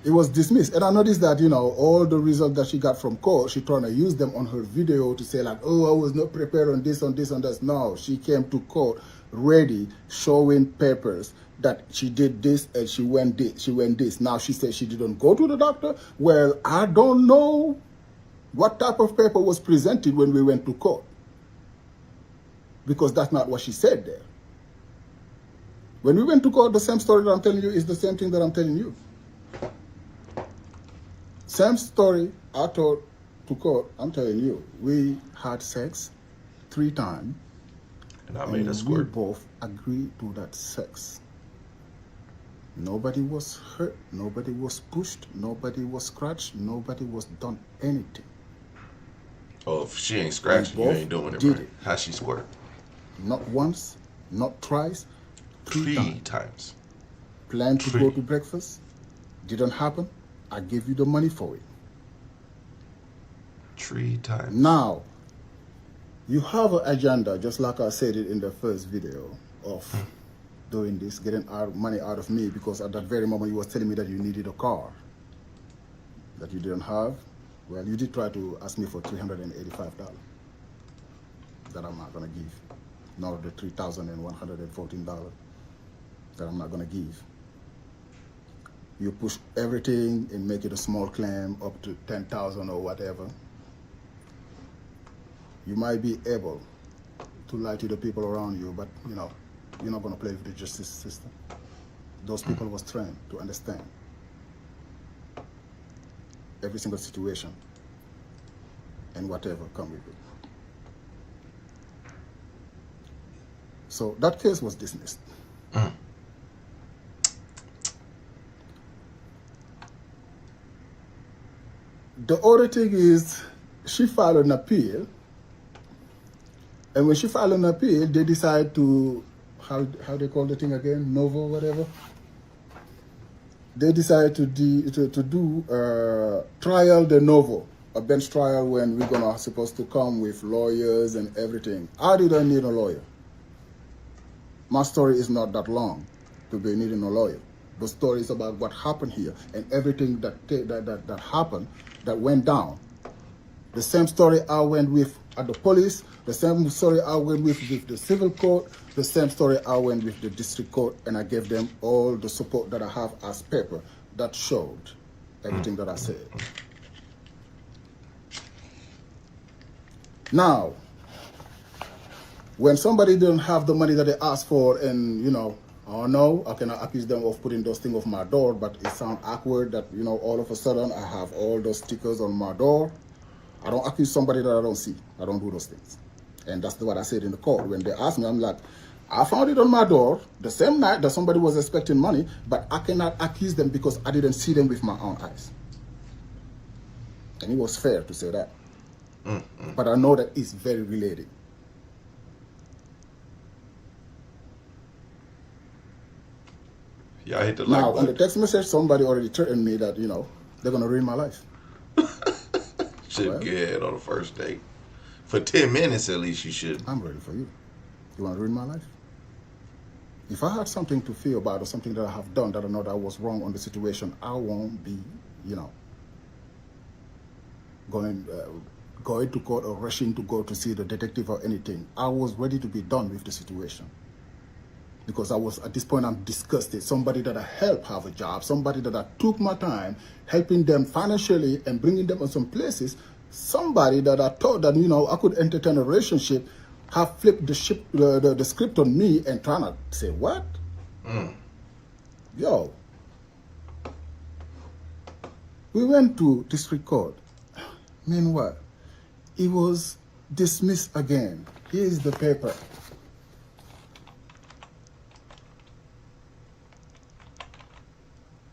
It was dismissed. And I noticed that, you know, all the results that she got from court, she trying to use them on her video to say like, oh, I was not prepared on this, on this, on this. No, she came to court ready, showing papers that she did this and she went this. Now she said she didn't go to the doctor. Well, I don't know what type of paper was presented when we went to court, because that's not what she said there. When we went to court, the same story that I'm telling you is the same thing that I'm telling you. Same story I told to court, I'm telling you. We had sex 3 times. And I made a squirt. We both agreed to that sex. Nobody was hurt. Nobody was pushed. Nobody was scratched. Nobody was done anything. Oh, if she ain't scratching, you ain't doing it right. How she squirt? Not once, not twice, 3 times. Planned to go to breakfast. Didn't happen. I gave you the money for it. 3 times. Now, you have an agenda, just like I said it in the first video, of doing this, getting money out of me, because at that very moment you was telling me that you needed a car that you didn't have. Well, you did try to ask me for $385 that I'm not going to give. Nor the $3,114 that I'm not going to give. You push everything and make it a small claim up to $10,000 or whatever. You might be able to lie to the people around you, but you know, you're not going to play with the justice system. Those people was trained to understand every single situation and whatever come with it. So that case was dismissed. The other thing is, she filed an appeal, and when she filed an appeal, they decide to, how they call the thing again, Novo, whatever. They decided to do trial de novo, a bench trial, when we're supposed to come with lawyers and everything. I didn't need a lawyer. My story is not that long to be needing a lawyer. The story is about what happened here and everything that happened, that went down. The same story I went with at the police, the same story I went with the civil court, the same story I went with the district court, and I gave them all the support that I have as paper that showed everything that I said. Now, When somebody don't have the money that they ask for, and oh no, I cannot accuse them of putting those things off my door, but it sounds awkward that, all of a sudden I have all those stickers on my door. I don't accuse somebody that I don't see. I don't do those things. And that's what I said in the court. When they asked me, I'm like, I found it on my door the same night that somebody was expecting money, but I cannot accuse them because I didn't see them with my own eyes. And it was fair to say that. But I know that it's very related. Yeah, I hit the Now, like on the text message, somebody already threatened me that, they're going to ruin my life. Should Well, get ahead on the first date. For 10 minutes at least you should. I'm ready for you. You want to ruin my life? If I had something to feel about or something that I have done that I know that I was wrong on the situation, I won't be, going to court or rushing to go to see the detective or anything. I was ready to be done with the situation. Because I was, at this point, I'm disgusted. Somebody that I helped have a job, somebody that I took my time helping them financially and bringing them in some places, somebody that I thought that, I could entertain a relationship, have flipped the script on me and trying to say, what? Yo. We went to district court. Meanwhile, it was dismissed again. Here's the paper.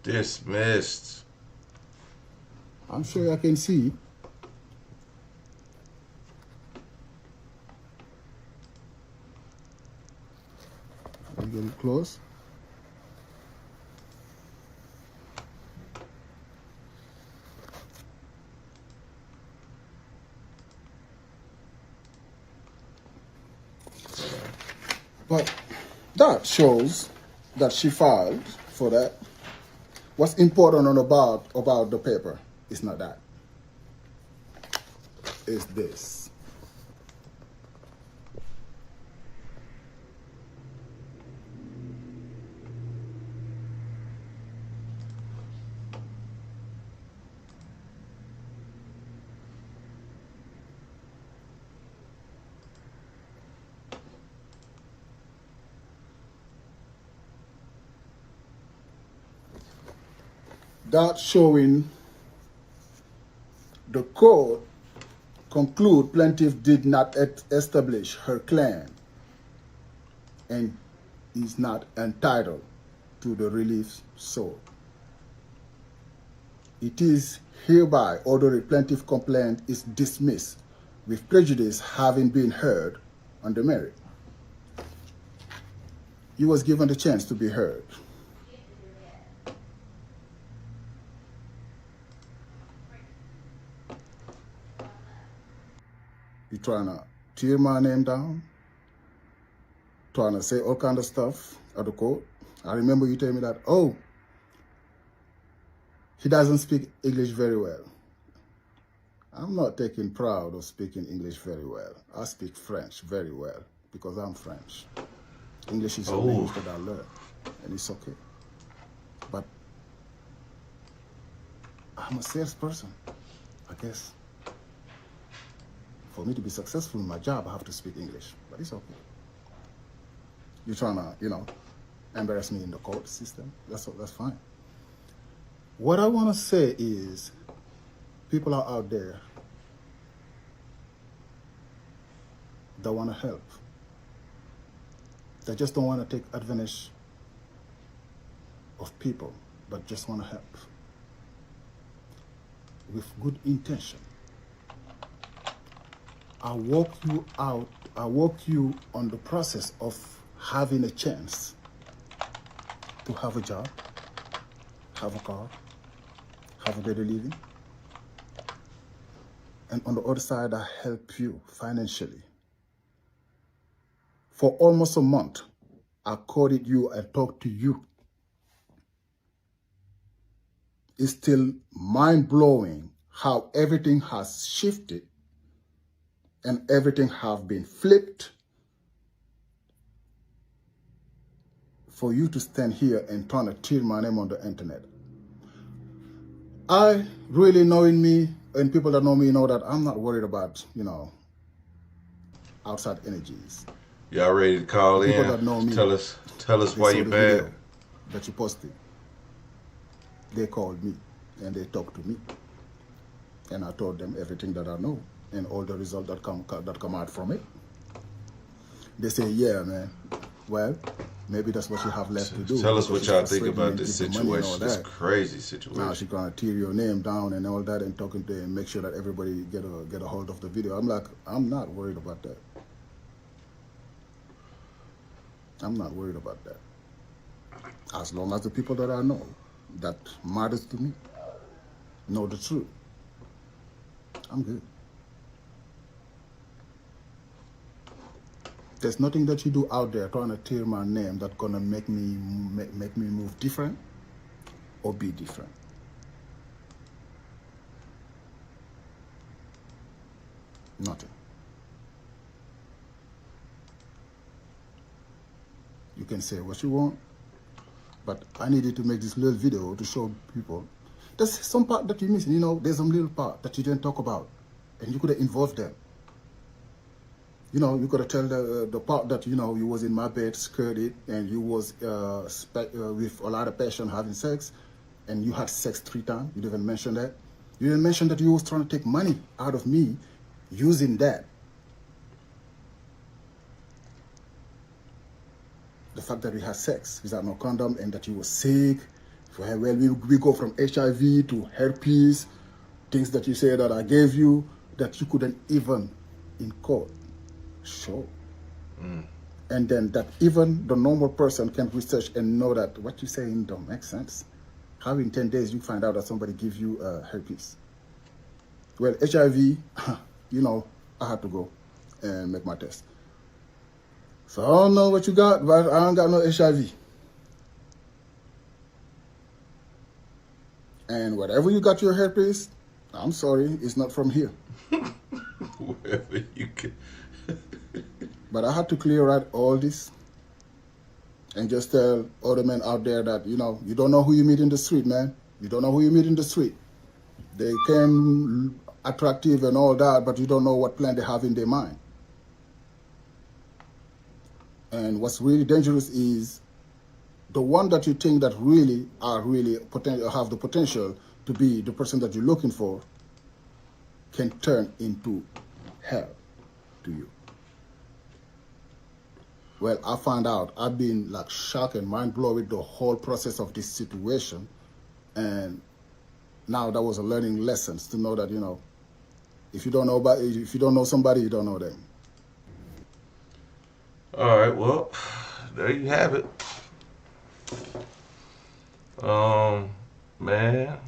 Dismissed. I'm sure I can see. Let me get it close. But that shows that she filed for that. What's important about the paper is not that. It's this. That showing the court conclude plaintiff did not establish her claim and is not entitled to the relief sought. It is hereby ordered plaintiff complaint is dismissed with prejudice having been heard on the merit. He was given the chance to be heard. You trying to tear my name down? Trying to say all kind of stuff at the court? I remember you telling me that, oh, he doesn't speak English very well. I'm not taking proud of speaking English very well. I speak French very well because I'm French. English is a language that I learned, and it's okay. But I'm a salesperson, I guess. For me to be successful in my job, I have to speak English, but it's okay. You're trying to, embarrass me in the court system. That's fine. What I want to say is, people are out there that want to help. They just don't want to take advantage of people, but just want to help with good intention. I walk you on the process of having a chance to have a job, have a car, have a better living. And on the other side, I help you financially. For almost a month, I called you and talked to you. It's still mind-blowing how everything has shifted and everything have been flipped for you to stand here and trying to tear my name on the internet. I really, knowing me, and people that know me know that I'm not worried about, outside energies. Y'all ready to call The people in? that know me, Tell us they why saw you the mad. video that you posted. They called me and they talked to me, and I told them everything that I know and all the results that come out from it. They say, yeah, man. Well, maybe that's what you have left to do Tell us because what she's y'all think frustrated about and this give the money and all situation, this that. crazy Now situation. she's gonna tear your name down and all that and talking to and make sure that everybody get a hold of the video. I'm like, I'm not worried about that. I'm not worried about that. As long as the people that I know that matters to me know the truth, I'm good. There's nothing that you do out there trying to tear my name that's gonna make me move different or be different. Nothing. You can say what you want, but I needed to make this little video to show people there's some part that you're missing. You know, there's some little part that you didn't talk about, and you could have involved them. You know, you could have tell the part that, you know, you was in my bed, skirted, and you was with a lot of passion having sex, and you had sex 3 times. You didn't mention that. You didn't mention that you was trying to take money out of me using that. The fact that we had sex without no condom and that you were sick. Well, we go from HIV to herpes, things that you say that I gave you that you couldn't even in court show. And then that even the normal person can research and know that what you're saying don't make sense. How in 10 days you find out that somebody give you herpes? Well, HIV, you know, I had to go and make my test. So I don't know what you got, but I don't got no HIV. And whatever you got your herpes, I'm sorry, it's not from here. Wherever you can. But I had to clear out all this and just tell other men out there that, you know, you don't know who you meet in the street, man. You don't know who you meet in the street. They came attractive and all that, but you don't know what plan they have in their mind. And what's really dangerous is the one that you think that really have the potential to be the person that you're looking for can turn into hell to you. Well, I found out, I've been like shocked and mind blown with the whole process of this situation. And now that was a learning lesson to know that, you know, if you don't know somebody, you don't know them. All right, well, there you have it. Man,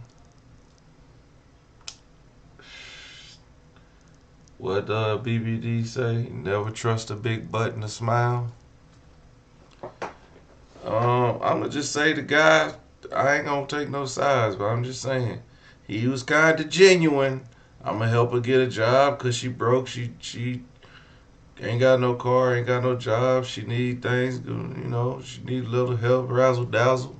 what BBD say? Never trust a big butt and a smile. I'm gonna just say the guy, I ain't gonna take no sides, but I'm just saying, he was kind of genuine. I'm gonna help her get a job because she broke. She ain't got no car, ain't got no job. She need things, you know. She need a little help, razzle dazzle.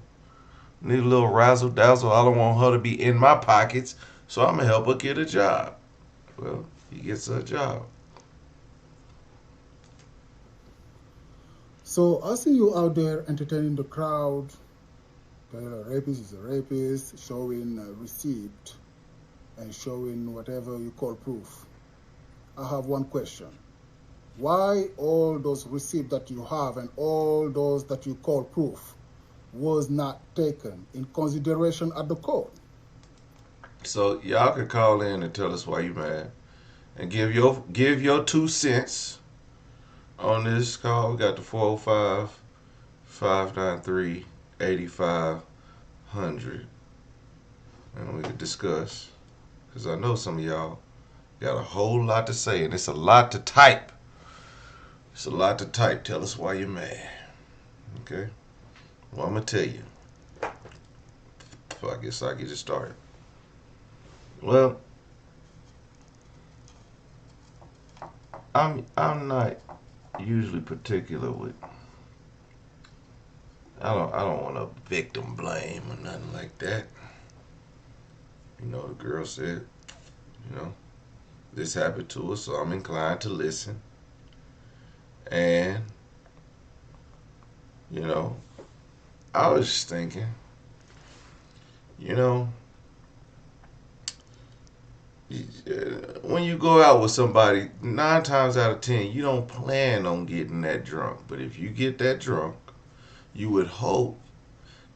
Need a little razzle dazzle. I don't want her to be in my pockets, so I'm gonna help her get a job. Well, he gets a job. So I see you out there entertaining the crowd. A rapist is a rapist, showing a receipt and showing whatever you call proof. I have one question. Why all those receipts that you have and all those that you call proof was not taken in consideration at the court? So y'all can call in and tell us why you mad, and give your 2 cents on this call. We got the 405-593-8500, and we can discuss. Cause I know some of y'all got a whole lot to say, and it's a lot to type. It's a lot to type. Tell us why you're mad. Okay? Well, I'm gonna tell you. So I guess I get it started. Well, I'm not usually particular with. I don't want to victim blame or nothing like that. You know, the girl said, you know, this happened to us, so I'm inclined to listen. And, you know, I was just thinking, you know, when you go out with somebody, 9 times out of 10, you don't plan on getting that drunk. But if you get that drunk, you would hope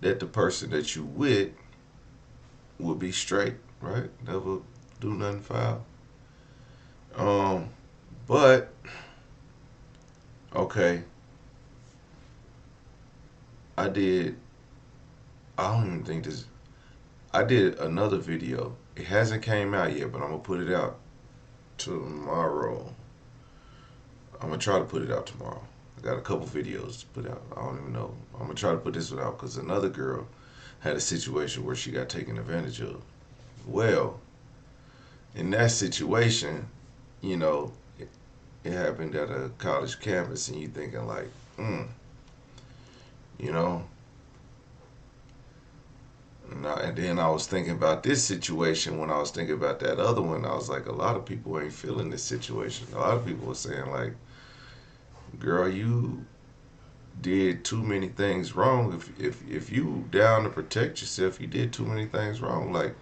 that the person that you with would be straight, right? Never do nothing foul. But okay, I did. I don't even think this. I did another video. It hasn't came out yet, but I'm gonna put it out tomorrow. I'm gonna try to put it out tomorrow. I got a couple videos to put out. I don't even know. I'm gonna try to put this one out because another girl had a situation where she got taken advantage of. Well, in that situation, you know, it happened at a college campus, and you thinking like, you know. And then I was thinking about this situation when I was thinking about that other one. I was like, a lot of people ain't feeling this situation. A lot of people were saying like, girl, you did too many things wrong. If you down to protect yourself, you did too many things wrong. Like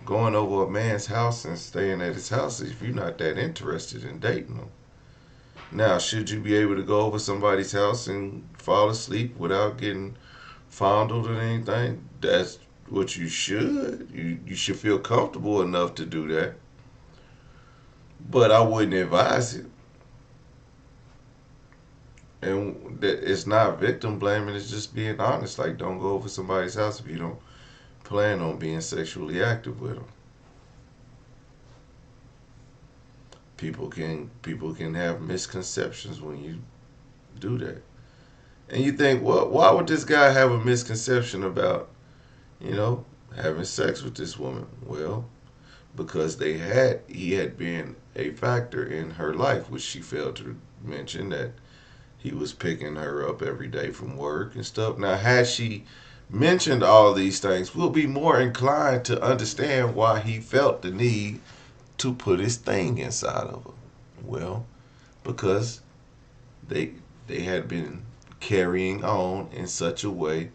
going over a man's house and staying at his house if you're not that interested in dating him. Now, should you be able to go over somebody's house and fall asleep without getting fondled or anything? That's what you should. You should feel comfortable enough to do that. But I wouldn't advise it. And it's not victim blaming, it's just being honest. Like, don't go over somebody's house if you don't plan on being sexually active with them. People can have misconceptions when you do that. And you think, well, why would this guy have a misconception about, you know, having sex with this woman? Well, because he had been a factor in her life, which she failed to mention, that he was picking her up every day from work and stuff. Now, had she mentioned all these things, we'll be more inclined to understand why he felt the need to put his thing inside of her. Well, because they had been carrying on in such a way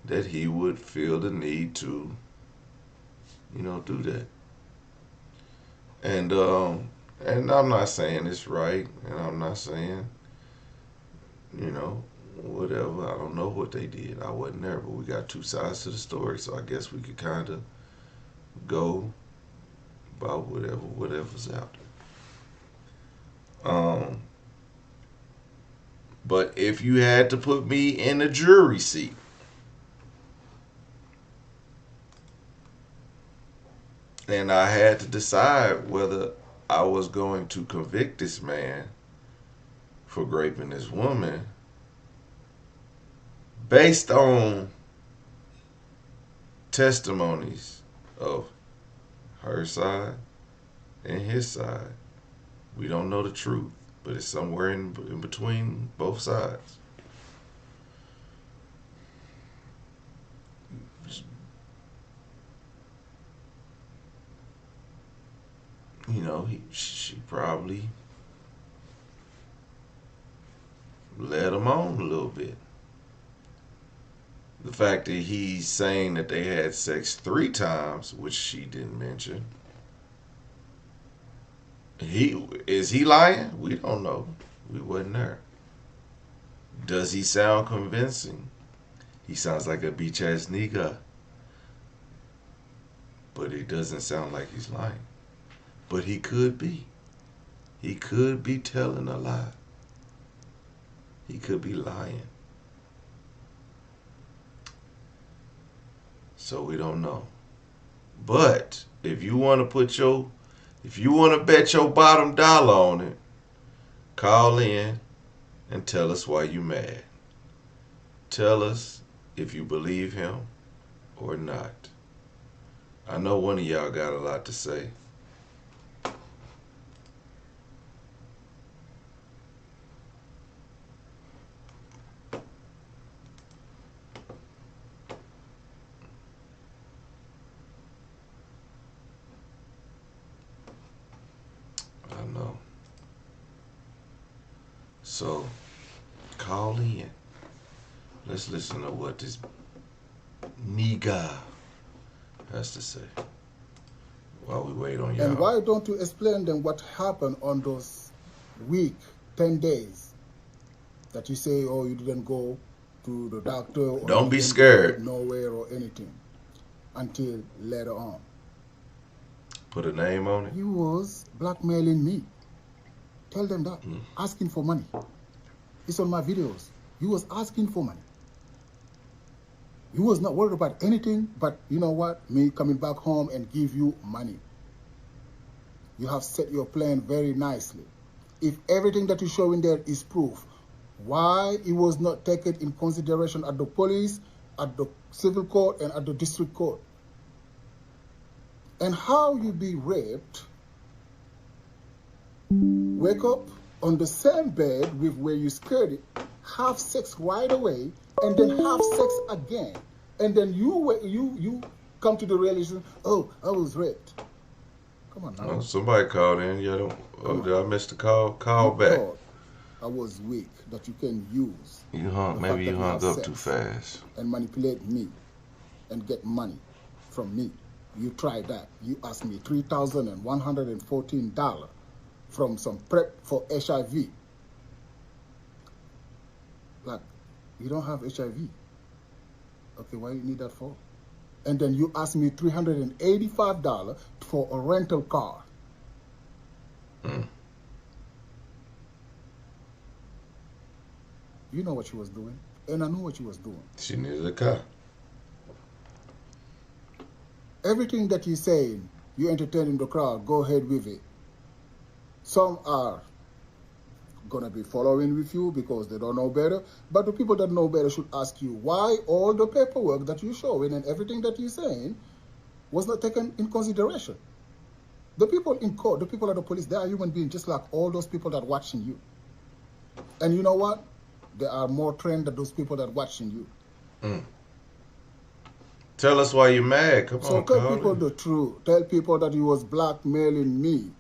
that he would feel the need to, you know, do that. And I'm not saying it's right, and I'm not saying, you know, whatever. I don't know what they did. I wasn't there, but we got two sides to the story, so I guess we could kind of go about whatever's out there. But if you had to put me in the jury seat, and I had to decide whether I was going to convict this man for raping this woman based on testimonies of her side and his side. We don't know the truth, but it's somewhere in between both sides. You know, she probably led him on a little bit. The fact that he's saying that they had sex 3 times, which she didn't mention. Is he lying? We don't know. We wasn't there. Does he sound convincing? He sounds like a beach ass nigga. But it doesn't sound like he's lying. But he could be. He could be telling a lie. He could be lying. So we don't know. But if you want to bet your bottom dollar on it, call in and tell us why you mad. Tell us if you believe him or not. I know one of y'all got a lot to say. I know. So call in. Let's listen to what this nigga has to say while we wait on y'all. And why don't you explain them what happened on those week, 10 days that you say, oh, you didn't go to the doctor or don't be didn't scared. go nowhere or anything until later on. Put a name on it. You was blackmailing me. Tell them that. Asking for money. It's on my videos. You was asking for money. You was not worried about anything, but you know what? Me coming back home and give you money. You have set your plan very nicely. If everything that you show in there is proof, why it was not taken in consideration at the police, at the civil court, and at the district court? And how you be raped, wake up on the same bed with where you scared it, have sex right away, and then have sex again, and then you come to the realization, oh, I was raped. Come on now. Oh, somebody called in. Yeah, don't. Oh, did I miss the call? Call back. I was weak that you can use. You hung. Maybe you hung up too fast. And manipulate me, and get money from me. You tried that. You asked me $3,114 from some prep for HIV. Like, you don't have HIV. Okay, why you need that for? And then you asked me $385 for a rental car. You know what she was doing, and I know what she was doing. She needed a car. Everything that you're saying, you entertaining the crowd, go ahead with it. Some are going to be following with you because they don't know better. But the people that know better should ask you why all the paperwork that you're showing and everything that you're saying was not taken in consideration. The people in court, the people at the police, they are human beings just like all those people that are watching you. And you know what? They are more trained than those people that are watching you. Tell us why you're mad. Come so on, tell people the truth. Tell people that you was blackmailing me.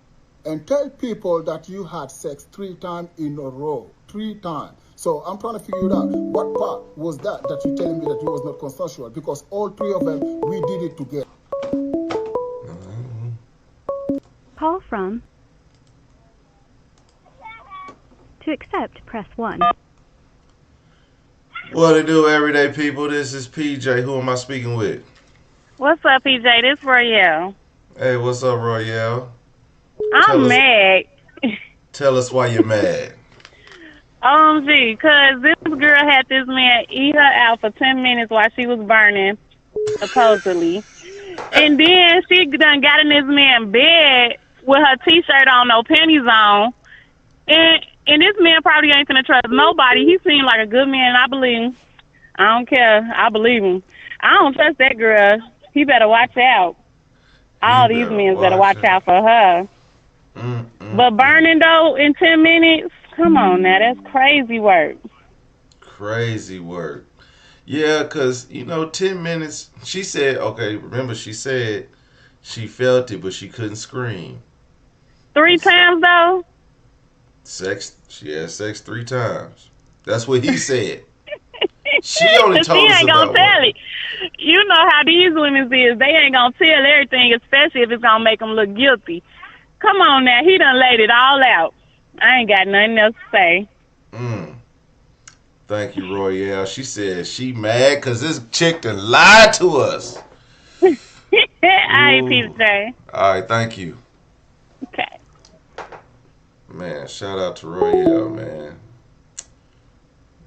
And tell people that you had sex 3 times in a row. 3 times. So I'm trying to figure it out. What part was that you're telling me that you was not consensual? Because all 3 of them, we did it together. Call from. To accept, press 1. What it do, everyday people? This is PJ. Who am I speaking with? What's up, PJ? This Royale. Hey, what's up, Royale? I'm mad. Tell us why you're mad. OMG, because this girl had this man eat her out for 10 minutes while she was burning, supposedly. And then she done got in this man's bed with her T-shirt on, no panties on. And this man probably ain't gonna trust nobody. He seemed like a good man. I believe him. I don't care. I believe him. I don't trust that girl. He better watch out. All these men better watch out for her. But burning, though, in 10 minutes, come on now. That's crazy work. Crazy work. Yeah, because, 10 minutes. She said, okay, remember, she said she felt it, but she couldn't scream. 3 times, though? Sex. She had sex 3 times. That's what he said. She only told us ain't about gonna tell it. You know how these women is. They ain't gonna tell everything, especially if it's gonna make them look guilty. Come on now. He done laid it all out. I ain't got nothing else to say. Thank you, Royale. She said she mad because this chick done lied to us. All right, PJ. All right, thank you. Okay. Man, shout out to Royale, man.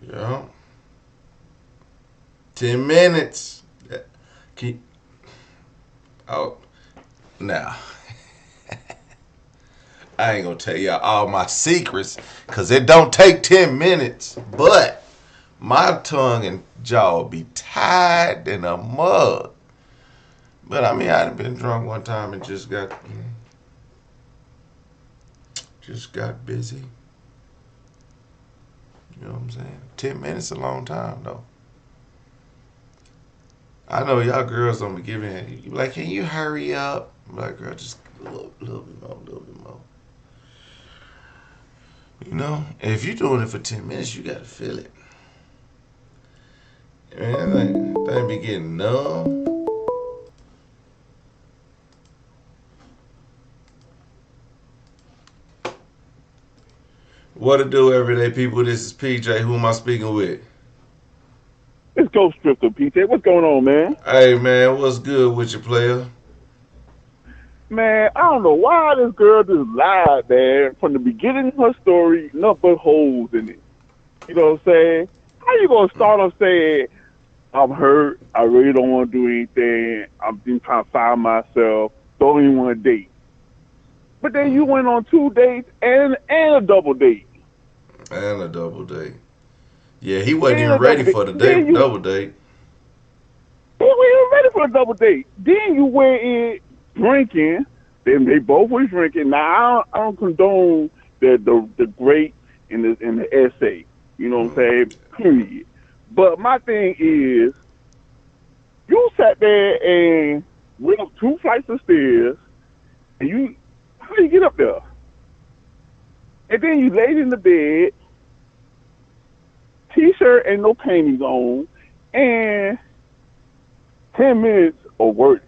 Yeah. 10 minutes. Now. I ain't gonna tell y'all all my secrets because it don't take 10 minutes. But my tongue and jaw be tied in a mug. But I mean, I'd been drunk one time and just got busy. You know what I'm saying? 10 minutes a long time, though. I know y'all girls don't be giving it. You be like, can you hurry up? I'm like, girl, just a little bit more. You know, if you're doing it for 10 minutes, you gotta feel it. Man, they be getting numb. What to do, everyday people? This is PJ. Who am I speaking with? Let's go, Stripper PJ. What's going on, man? Hey, man, what's good with your player? Man, I don't know why this girl just lied, man. From the beginning of her story, nothing but holes in it. You know what I'm saying? How you gonna start off saying, I'm hurt, I really don't want to do anything, I'm just trying to find myself, don't even want to date. But then you went on 2 dates and a double date. And a double date. Yeah, he wasn't even ready for the double date. He wasn't even ready for a double date. Then you went in drinking. Then they both were drinking. Now I don't condone the Grape in the essay. You know what I'm saying? Period. But my thing is, you sat there and went up 2 flights of stairs, and how do you get up there? And then you laid in the bed, t-shirt and no panties on, and 10 minutes of work.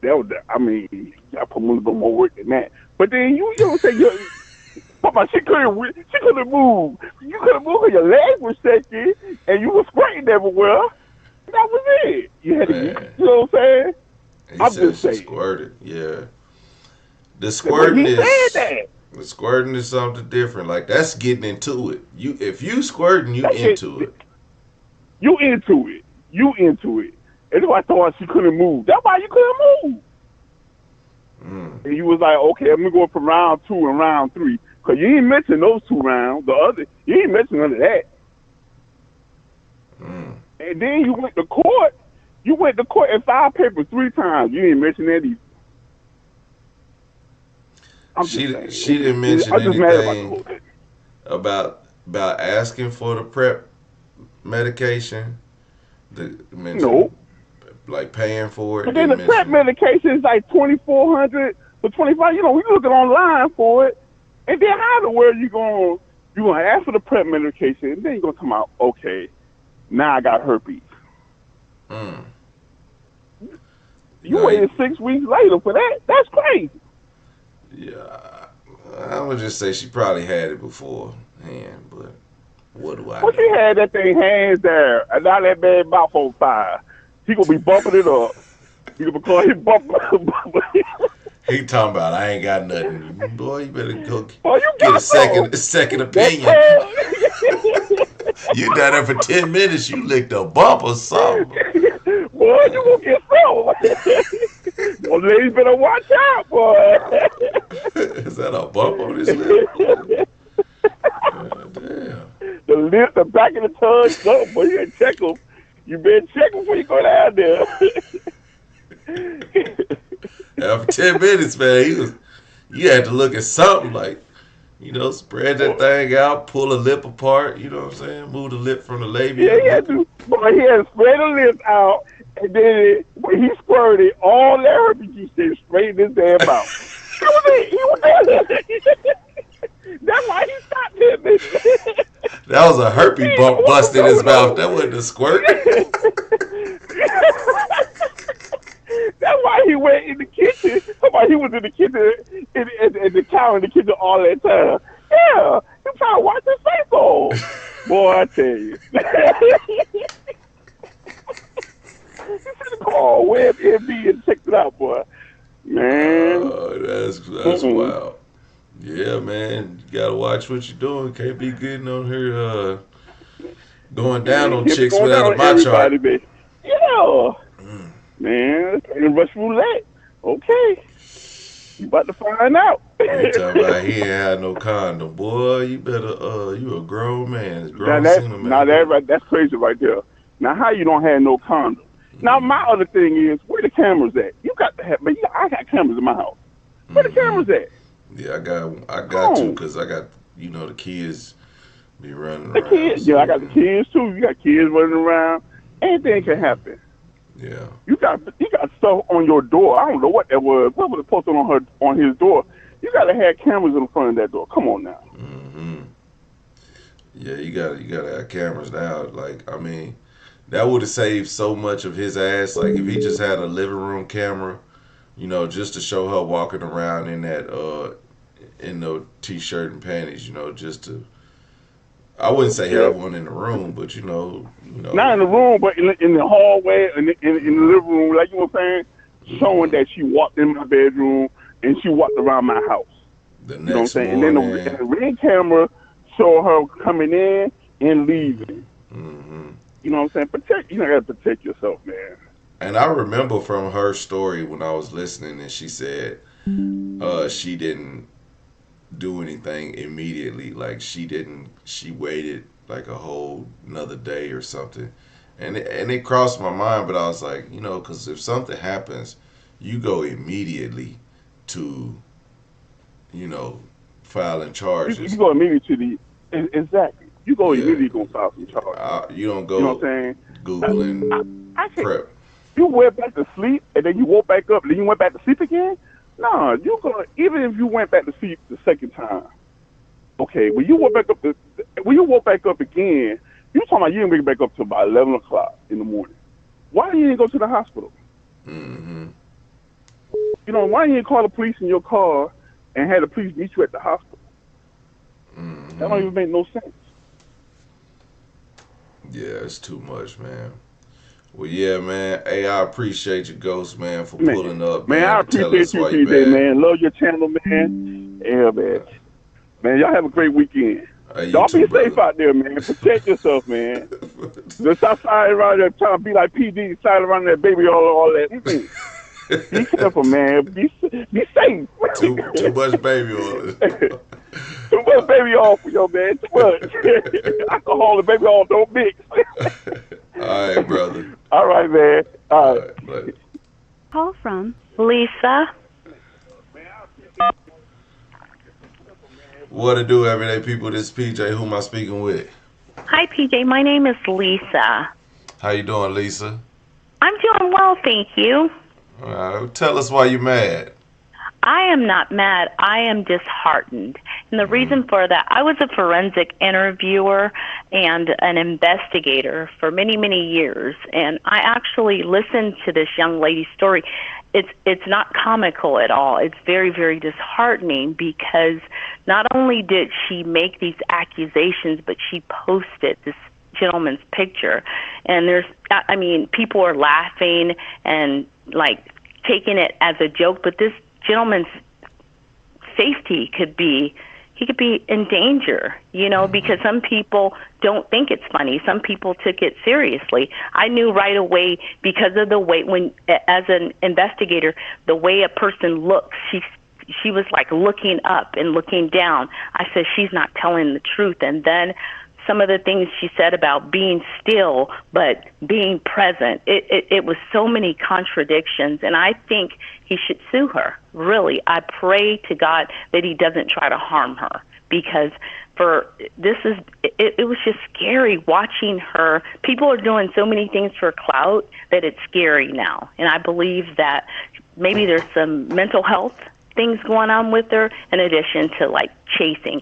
That was, I mean, I put a little bit more work than that. But then you don't say she couldn't move. You couldn't move because your legs were shaking and you were squirting everywhere. That was it. You had to, you know what I'm saying? I'm just saying. Squirted, yeah. The squirting The squirting is something different. Like, that's getting into it. If you squirting, you into it. You into it. And I thought she couldn't move. That's why you couldn't move. And you was like, okay, I'm gonna go from round 2 and round 3. Cause you ain't mention those 2 rounds. You ain't mention none of that. And then you went to court. You went to court and filed papers 3 times. You didn't mention that either. She didn't mention anything about asking for the PrEP medication. No. Like paying for it. But then the PrEP medication is like $2,400 for $25. You know, we looking online for it. And then how in the world you gonna ask for the PrEP medication and then you're gonna come out, okay, now I got herpes. You waited 6 weeks later for that? That's crazy. Yeah, I would just say she probably had it beforehand, but what do I know? She had that thing hands there, and now that man mouth on fire. He gonna be bumping it up. You gonna call him bumping. He talking about I ain't got nothing. Boy, you better go you get a second opinion. You down there for 10 minutes, you licked a bump or something. Boy, you gonna get some. Those ladies better watch out, boy. Is that a bump on his lip? Damn. The lip, the back of the tongue, something, boy, you gotta check them. You better check before you go down there. After 10 minutes, man, you had to look at something like, spread that thing out, pull a lip apart, you know what I'm saying? Move the lip from the labia. Yeah, he had to spread the lip out, and then when he squirted, all that herpes juice stayed straight in his damn mouth. That was it. He was there. That's why he stopped him. That was a herpes bump bust in his mouth. That wasn't a squirt. That's why he went in the kitchen. Somebody, he was in the kitchen, in the counter in the kitchen all that time. Yeah, he trying to watch his face off. Boy, I tell you. You should have called WebMD and checked it out, boy. Man. Oh, that's wild. Yeah, man, you gotta watch what you're doing. Can't be getting on here going down on chicks without a macho. Yeah. Man, it's Rush Roulette. Okay. You about to find out. You talking about he ain't had no condom. Boy, you better, you a grown man. That's crazy right there. Now, how you don't have no condom? Now, my other thing is, where the cameras at? You got to have, I got cameras in my house. Where the cameras at? Yeah, I got to, because I got, the kids be running around. Kids, yeah, I got the kids too. You got kids running around. Anything can happen. Yeah. You got stuff on your door. I don't know what that was. What was it posted on his door? You got to have cameras in front of that door. Come on now. Mm-hmm. Yeah, you gotta have cameras now. Like, I mean, that would have saved so much of his ass. Like, if he just had a living room camera, just to show her walking around in that in the t-shirt and panties, just to. I wouldn't say have one in the room, but Not in the room, but in the hallway, in the living room, like you were saying, showing that she walked in my bedroom and she walked around my house. The You know what I'm next saying? morning. And then the ring camera show her coming in and leaving. Mm-hmm. You know what I'm saying? You gotta protect yourself, man. And I remember from her story when I was listening, and she said she didn't do anything immediately. Like, she waited like a whole another day or something. And it crossed my mind, but I was like, because if something happens, you go immediately to, filing charges. You go immediately to exactly. You go immediately gonna file some charges. You don't go You know what I'm saying? Googling I prep. You went back to sleep and then you woke back up and then you went back to sleep again? No, even if you went back to sleep the second time. Okay, when you woke back up again, you talking about you didn't wake back up till about 11 o'clock in the morning. Why you didn't go to the hospital? Mm-hmm. Why you didn't call the police in your car and have the police meet you at the hospital? Mm-hmm. That don't even make no sense. Yeah, it's too much, man. Well, yeah, man. Hey, I appreciate you, Ghost, man, for pulling up, man. I appreciate you, PJ, man. Love your channel, man. Yeah, man. Man, y'all have a great weekend. Y'all be safe out there, man. Protect yourself, man. Just stop sliding around there trying to be like PD, sliding around that baby all that. Be careful, man. Be safe. Too much baby oil. Too much baby oil for your man. Too much. Alcohol and baby oil don't mix. All right, brother. All right, man. All right. Call from Lisa. What to do, everyday people? This is PJ. Who am I speaking with? Hi, PJ. My name is Lisa. How you doing, Lisa? I'm doing well, thank you. Tell us why you mad. I am not mad. I am disheartened. And the reason for that, I was a forensic interviewer and an investigator for many, many years. And I actually listened to this young lady's story. It's not comical at all. It's very, very disheartening because not only did she make these accusations, but she posted this gentleman's picture. And people are laughing and like taking it as a joke, but this gentleman's safety could be in danger, because some people don't think it's funny. Some people took it seriously. I knew right away because of the way, as an investigator, the way a person looks, she was like looking up and looking down. I said, she's not telling the truth. And then some of the things she said about being still but being present, it was so many contradictions, and I think he should sue her. Really, I pray to God that he doesn't try to harm her, because it was just scary watching her. People are doing so many things for clout that it's scary now, and I believe that maybe there's some mental health things going on with her in addition to like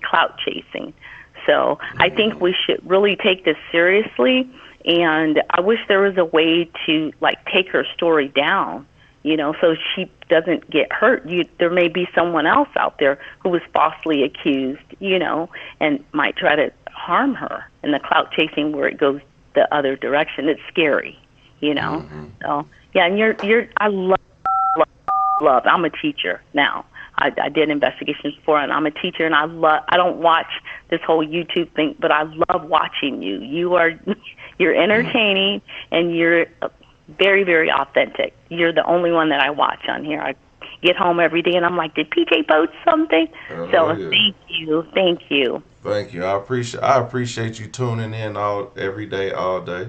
clout chasing. So I think we should really take this seriously, and I wish there was a way to like take her story down, so she doesn't get hurt. There may be someone else out there who was falsely accused, and might try to harm her in the clout chasing where it goes the other direction. It's scary, Mm-hmm. So yeah, and I love. I'm a teacher now. I did investigations before, and I'm a teacher, and I don't watch this whole YouTube thing, but I love watching you. You're entertaining, and you're very, very authentic. You're the only one that I watch on here. I get home every day, and I'm like, did PJ post something? Yeah. Thank you. Thank you. I appreciate you tuning in every day, all day.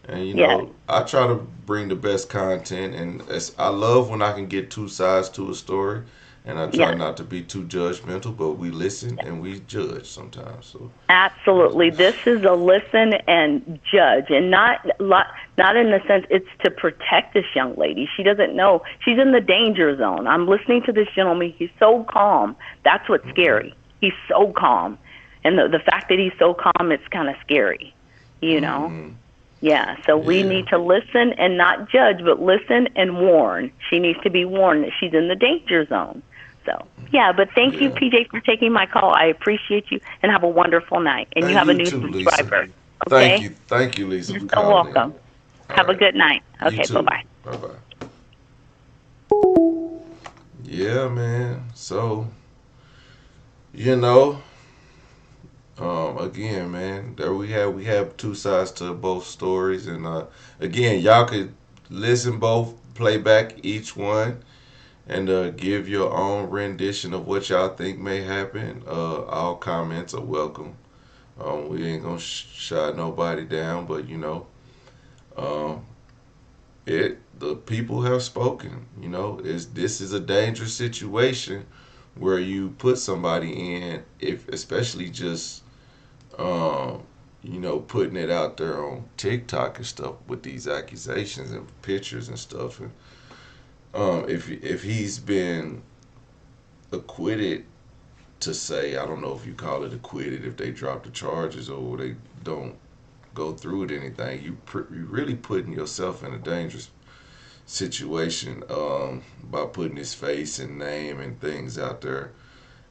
And I try to bring the best content, and I love when I can get two sides to a story. And I try not to be too judgmental, but we listen and we judge sometimes. So absolutely, this is a listen and judge, and not in the sense it's to protect this young lady. She doesn't know she's in the danger zone. I'm listening to this gentleman. He's so calm. That's what's scary. He's so calm, And the fact that he's so calm, it's kind of scary, you know? Mhm. Yeah, so we Yeah. need to listen and not judge, but listen and warn. She needs to be warned that she's in the danger zone. So, yeah, but thank you, Yeah. PJ, for taking my call. I appreciate you, and have a wonderful night. And you Hey, have a you new too, Lisa. subscriber, okay? Thank you, Lisa, You're for so calling in. welcome. All Have a right. good night. You Okay, too. bye-bye. Bye-bye. Yeah, man. So, you know, again, man, there we have two sides to both stories, and again, y'all could listen both, play back each one, and give your own rendition of what y'all think may happen. All comments are welcome. We ain't gonna shut nobody down, but you know, um, the people have spoken. You know, this is a dangerous situation where you put somebody in, if especially just um, you know, putting it out there on TikTok and stuff with these accusations and pictures and stuff. And if he's been acquitted, to say, I don't know if you call it acquitted if they drop the charges or they don't go through with anything, you really putting yourself in a dangerous situation by putting his face and name and things out there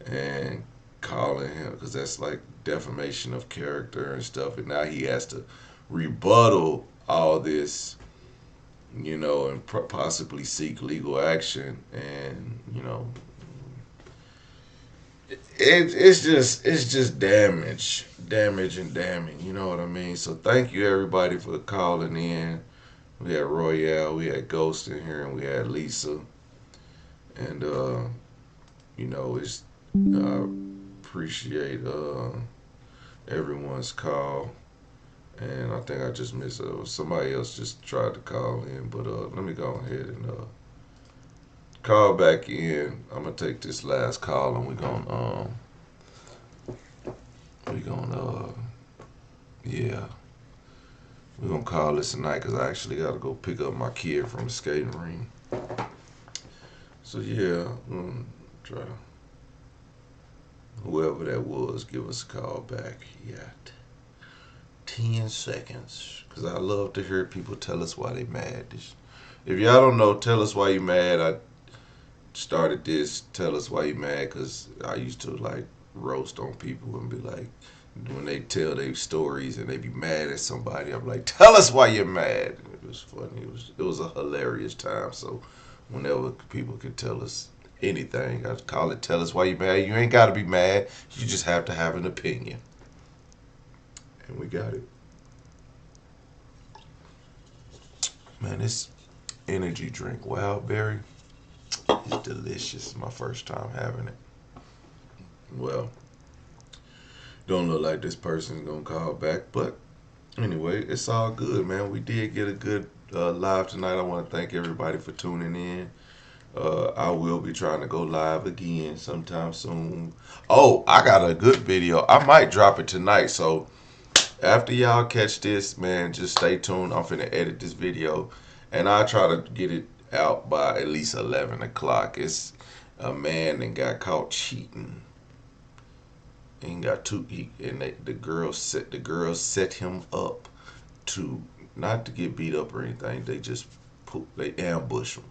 and calling him, because that's like defamation of character and stuff, and now he has to rebuttal all this, you know, and possibly seek legal action. And you know, it's just damage and damning, you know what I mean? So thank you everybody for calling in. We had Royale, we had Ghost in here, and we had Lisa. And you know, it's appreciate everyone's call. And I think I just missed somebody else just tried to call in, but let me go ahead and call back in. I'm gonna take this last call, and we're gonna yeah, we're gonna call this tonight because I actually gotta go pick up my kid from the skating ring. So yeah, try whoever that was, give us a call back. Yeah, 10 seconds, because I love to hear people tell us why they mad. If y'all don't know, tell us why you mad. I started this, tell us why you mad, because I used to like roast on people and be like, when they tell their stories and they be mad at somebody, I'm like, tell us why you're mad. It was funny. It was a hilarious time. So whenever people could tell us anything, I call it tell us why you're mad. You ain't got to be mad. You just have to have an opinion. And we got it. Man, this energy drink, Wild Berry, is delicious. It's my first time having it. Well, don't look like this person's gonna call back, but anyway, it's all good, man. We did get a good live tonight. I want to thank everybody for tuning in. I will be trying to go live again sometime soon. Oh, I got a good video. I might drop it tonight, so after y'all catch this, man, just stay tuned. I'm finna edit this video, and I'll try to get it out by at least 11 o'clock. It's a man that got caught cheating. And the girls set him up to not to get beat up or anything. They ambush him.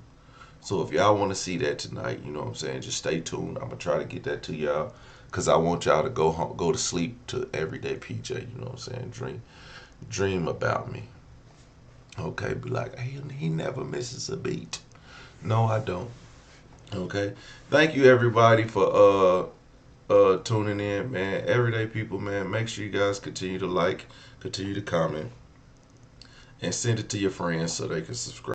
So if y'all want to see that tonight, you know what I'm saying, just stay tuned. I'm gonna try to get that to y'all, because I want y'all to go to sleep to Everyday PJ. You know what I'm saying? Dream about me. Okay, be like, hey, he never misses a beat. No, I don't. Okay. Thank you everybody for tuning in, man. Everyday people, man. Make sure you guys continue to like, continue to comment, and send it to your friends so they can subscribe.